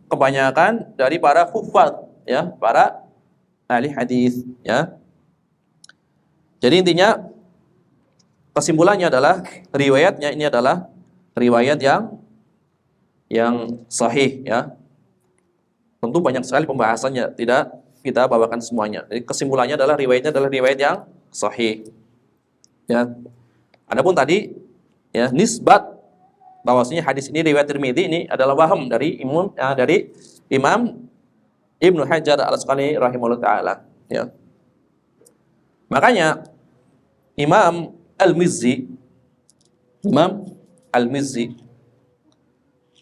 kebanyakan dari para hufaz, ya, para ahli hadis, ya. Jadi intinya kesimpulannya adalah riwayatnya ini adalah riwayat yang sahih, ya. Tentu banyak sekali pembahasannya, tidak kita bawakan semuanya. Jadi kesimpulannya adalah riwayatnya adalah riwayat yang sahih. Ya. Adapun tadi ya nisbat bahwasanya hadis ini riwayat Tirmidzi ini adalah waham dari Imam Ibnu Hajar Al-Asqalani rahimahullah taala, ya. Makanya Imam Al-Mizzi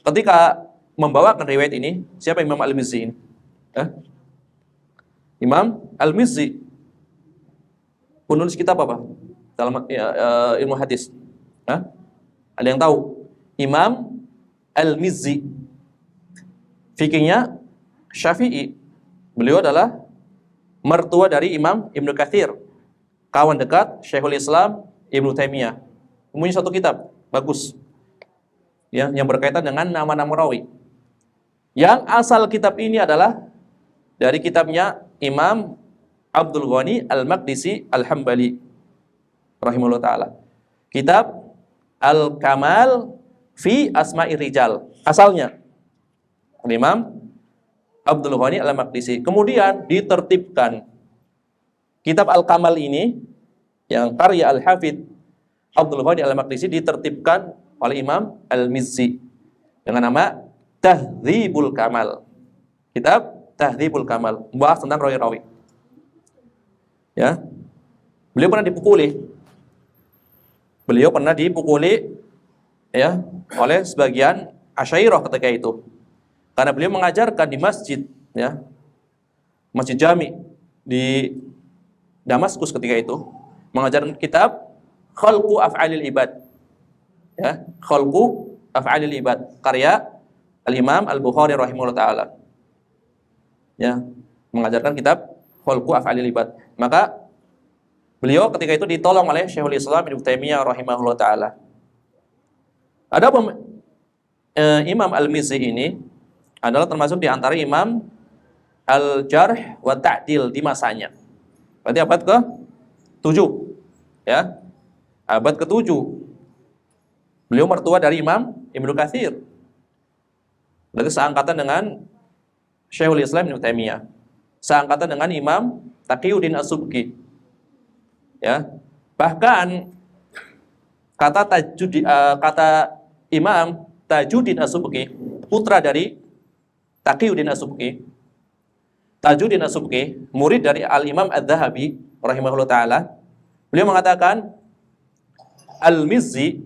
ketika membawakan riwayat ini, siapa Imam Al-Mizzi ini? Imam Al-Mizzi penulis kitab apa? Dalam ilmu hadis. Ada yang tahu? Imam Al-Mizzi fikihnya Syafi'i. Beliau adalah mertua dari Imam Ibnu Katsir, kawan dekat Syekhul Islam Ibnu Taimiyah. Punya satu kitab bagus, ya, yang berkaitan dengan nama-nama rawi. Yang asal kitab ini adalah dari kitabnya Imam Abdul Ghani Al-Maqdisi Al-Hambali rahimahullah ta'ala. Kitab Al-Kamal fi Asma'ir Rijal. Asalnya Imam Abdul Ghani Al-Maqdisi. Kemudian ditertibkan kitab Al-Kamal ini yang karya Al-Hafidh Abdul Ghani Al-Maqdisi ditertibkan oleh Imam Al-Mizzi dengan nama Tahdzibul Kamal. Kitab Tahdzibul Kamal membahas tentang rawi-rawi. Ya. Beliau pernah dipukuli ya oleh sebagian Asy'ariyah ketika itu. Karena beliau mengajarkan di masjid, ya. Masjid Jami di Damaskus ketika itu, mengajarkan kitab Khalqu Af'alil Ibad. Ya, Khalqu Af'alil Ibad karya Al-Imam Al-Bukhari rahimahullah taala. Ya, mengajarkan kitab Khalqu Af'alil Ibad. Maka beliau ketika itu ditolong oleh Syekhul Islam Ibnu Taimiyah rahimahullah taala. Adapun Imam Al-Mizzi ini adalah termasuk di antara Imam Al-Jarh wa Ta'dil di masanya. Berarti abad ke-7. Ya. Abad ke-7. Beliau mertua dari Imam Ibnu Katsir. Berarti seangkatan dengan Syekhul Islam Ibnu Taimiyah. Seangkatan dengan Imam Taqiyuddin As-Subki. Ya. Bahkan kata Imam Tajuddin As-Subki, putra dari Taqiyuddin As-Subki. Tajuddin As-Subki, murid dari Al-Imam Adz-Dzahabi rahimahullah taala, beliau mengatakan Al-Mizzi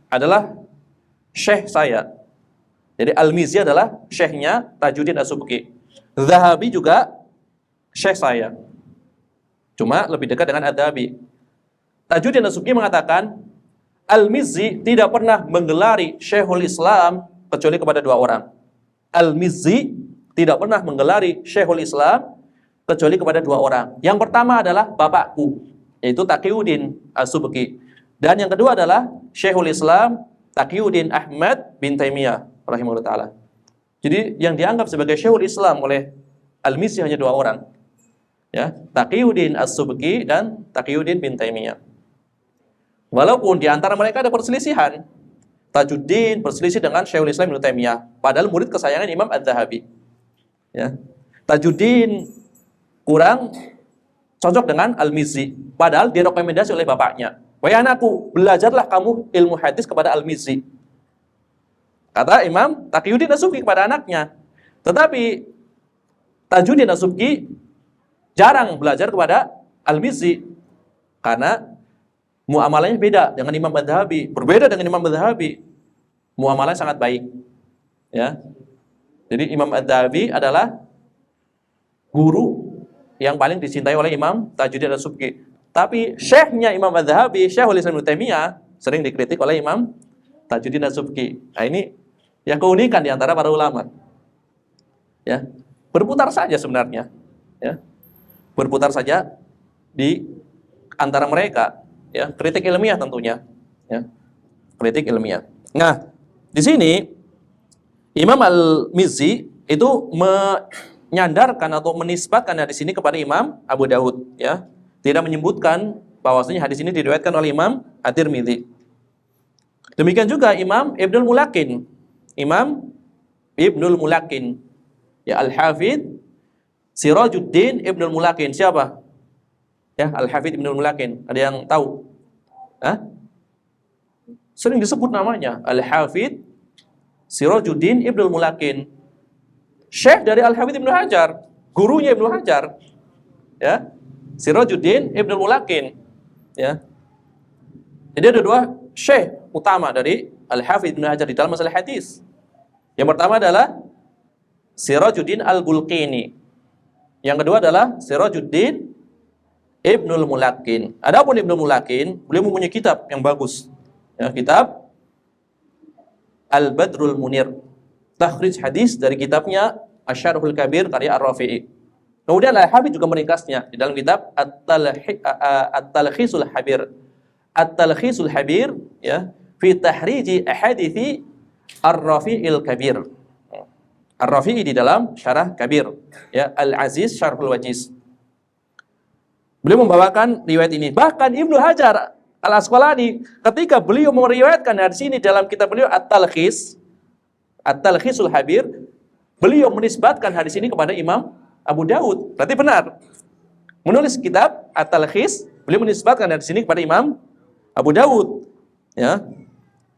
adalah syekh saya. Jadi Al-Mizzi adalah syekhnya Tajuddin As-Subki. Dzahabi juga syekh saya. Cuma lebih dekat dengan Adz-Dzahabi. Tajuddin As-Subki mengatakan Al-Mizzi tidak pernah menggelari Syekhul Islam kecuali kepada dua orang. Al-Mizzi tidak pernah menggelari Syekhul Islam kecuali kepada dua orang. Yang pertama adalah bapakku, yaitu Taqiyuddin As-Subki. Dan yang kedua adalah Syekhul Islam Taqiyuddin Ahmad bin Taimiyah rahimahullah taala. Jadi yang dianggap sebagai Syekhul Islam oleh Al-Mizzi hanya dua orang. Ya, Taqiyuddin As-Subki dan Taqiyuddin bin Taimiyah. Walaupun di antara mereka ada perselisihan. Tajuddin berselisih dengan Syekhul Islam Ibnu Taimiyah, padahal murid kesayangan Imam Adz-Dzahabi. Ya. Tajuddin kurang cocok dengan Al-Mizzi, padahal direkomendasi oleh bapaknya. Wahai anakku, belajarlah kamu ilmu hadis kepada Al-Mizzi. Kata Imam Taqiyuddin As-Subki kepada anaknya. Tetapi Tajuddin As-Subki jarang belajar kepada Al-Mizzi karena muamalahnya beda dengan Imam Adz-Dzahabi, berbeda dengan Imam Adz-Dzahabi. Muamalahnya sangat baik. Ya. Jadi Imam Adz-Dzahabi adalah guru yang paling dicintai oleh Imam Tajuddin As-Subki. Tapi syekhnya Imam Adz-Dzahabi, Syekhul Islam Ibnu Taimiyah, sering dikritik oleh Imam Tajuddin As-Subki. Nah, ini yang keunikan di antara para ulama. Ya. Berputar saja sebenarnya. Ya. Berputar saja di antara mereka. Ya, kritik ilmiah tentunya. Ya. Kritik ilmiah. Nah, di sini Imam Al-Mizzi itu menyandarkan atau menisbatkan hadis ini kepada Imam Abu Daud, ya. Tidak menyebutkan bahwasanya hadis ini diriwayatkan oleh Imam At-Tirmidzi. Demikian juga Imam Ibnul Mulakin. Imam Ibnul Mulakin, ya, Al-Hafidz Sirajuddin Ibnul Mulakin. Siapa? Ya, Al-Hafidz Ibnul Mulakin. Ada yang tahu? Hah? Sering disebut namanya, Al-Hafidz Sirajuddin Ibnul Mulakin, syekh dari Al-Hafidz Ibnu Hajar, gurunya Ibnu Hajar. Ya, Sirajuddin Ibnul Mulakin. Ya. Jadi ada dua syekh utama dari Al-Hafidz Ibnu Hajar di dalam masalah hadis. Yang pertama adalah Sirajuddin Al-Bulqini. Yang kedua adalah Sirajuddin Ibnul Mulakin. Adapun Ibnul Mulakin, beliau mempunyai kitab yang bagus. Ya, kitab Al-Badrul Munir, takhrij hadis dari kitabnya Asy-Syarhul Kabir karya Ar-Rafi'i. Kemudian Al-Hafidz juga meringkasnya di dalam kitab At-Talkhisul Habir. At-Talkhisul Habir, ya, fi tahriji ahadithi Ar-Rafi'il Kabir. Ar-Rafi'i di dalam Syarah Kabir, ya, Al-Aziz Syarhul Wajiz. Beliau membawakan riwayat ini. Bahkan Ibnu Hajar Al-Asqalani ketika beliau meriwayatkan hadis ini dalam kitab beliau At-Talkhisul Habir, beliau menisbatkan hadis ini kepada Imam Abu Daud. Berarti benar. Menulis kitab At-Talkhis, beliau menisbatkan hadis ini kepada Imam Abu Daud. Ya.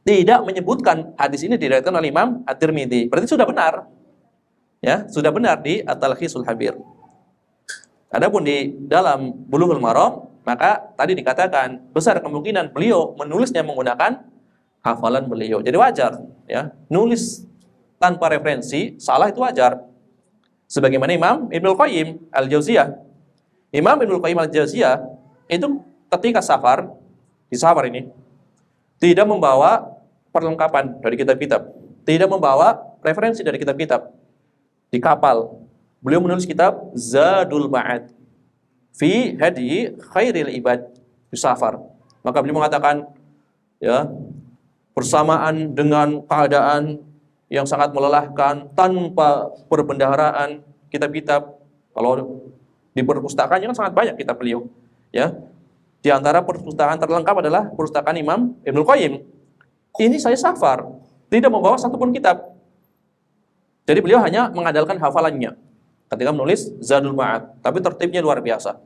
Tidak menyebutkan hadis ini diriwayatkan oleh Imam At-Tirmidzi. Berarti sudah benar. Ya, sudah benar di At-Talkhisul Habir. Adapun di dalam Bulughul Maram, maka tadi dikatakan besar kemungkinan beliau menulisnya menggunakan hafalan beliau. Jadi wajar, ya, nulis tanpa referensi salah itu wajar. Sebagaimana Imam Ibnul Qayyim Al-Jauziyah. Imam Ibnul Qayyim Al-Jauziyah itu ketika safar, di safar ini tidak membawa perlengkapan dari kitab-kitab, tidak membawa referensi dari kitab-kitab. Di kapal beliau menulis kitab Zadul Ma'ad fi Hadi Khairil Ibad di safar. Maka beliau mengatakan, ya, bersamaan dengan keadaan yang sangat melelahkan tanpa perbendaharaan kitab-kitab. Kalau di perpustakaan kan sangat banyak kitab beliau, ya. Di antara perpustakaan terlengkap adalah perpustakaan Imam Ibnul Qayyim. Ini saya safar, tidak membawa satupun kitab. Jadi beliau hanya mengandalkan hafalannya ketika menulis Zadul Ma'ad, tapi tertibnya luar biasa.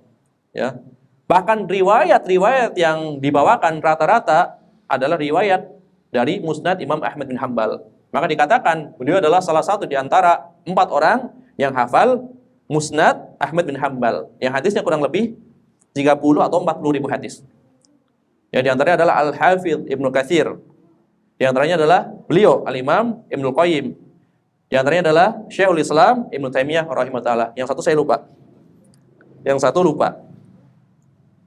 Ya. Bahkan riwayat-riwayat yang dibawakan rata-rata adalah riwayat dari Musnad Imam Ahmad bin Hambal. Maka dikatakan beliau adalah salah satu di antara 4 orang yang hafal Musnad Ahmad bin Hambal, yang hadisnya kurang lebih 30 atau 40 ribu hadis. Ya, di antaranya adalah Al-Hafidh Ibnu Katsir. Di antaranya adalah beliau Al-Imam Ibnu Qayyim. Di antaranya adalah Syekhul Islam Ibnu Taimiyah rahimahullah. Yang satu saya lupa. Yang satu lupa.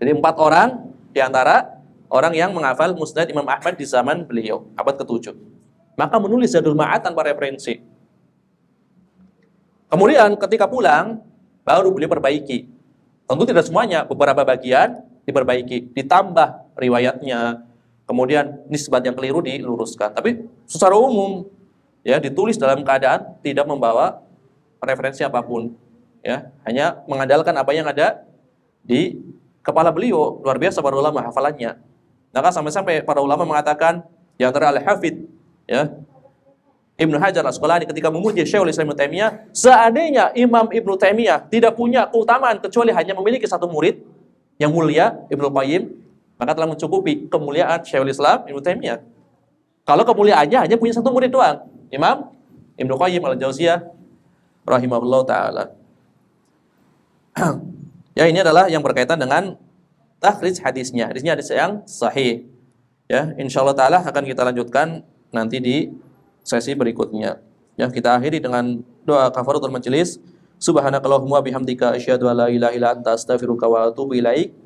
Jadi 4 orang di antara orang yang menghafal Musnad Imam Ahmad di zaman beliau, abad ke-7. Maka menulis Zadul Ma'ad tanpa referensi. Kemudian ketika pulang, baru beliau perbaiki. Tentu tidak semuanya, beberapa bagian diperbaiki, ditambah riwayatnya, kemudian nisbat yang keliru diluruskan. Tapi secara umum, ya, ditulis dalam keadaan tidak membawa referensi apapun, ya, hanya mengandalkan apa yang ada di kepala beliau. Luar biasa para ulama hafalannya. Maka sampai-sampai para ulama mengatakan di antara Al-Hafidh, ya, Ibnu Hajar Al-Asqalani ketika memuji Syekhul Islam Ibnu Taimiyah, seandainya Imam Ibnu Taimiyah tidak punya keutamaan kecuali hanya memiliki satu murid yang mulia, Ibnu Qayyim, maka telah mencukupi kemuliaan Syekhul Islam Ibnu Taimiyah. Kalau kemuliaannya hanya punya satu murid doang, Imam Ibnu Qayyim Al-Jauziyah rahimahullah ta'ala. Ya, ini adalah yang berkaitan dengan takhrij hadisnya. Hadisnya hadis yang sahih. Ya, insyaallah taala akan kita lanjutkan nanti di sesi berikutnya. Ya, kita akhiri dengan doa kafaratul majelis. Subhanakallahumma bihamdika asyhadu an la ilaha illa anta astaghfiruka wa atubu ilaik.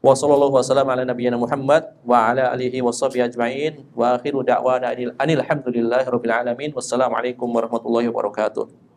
Wa sallallahu wasallam ala nabiyyina Muhammad wa ala alihi washabihi ajmain. Wa akhiru da'wana anil hamdulillahi rabbil alamin. Wassalamualaikum warahmatullahi wabarakatuh.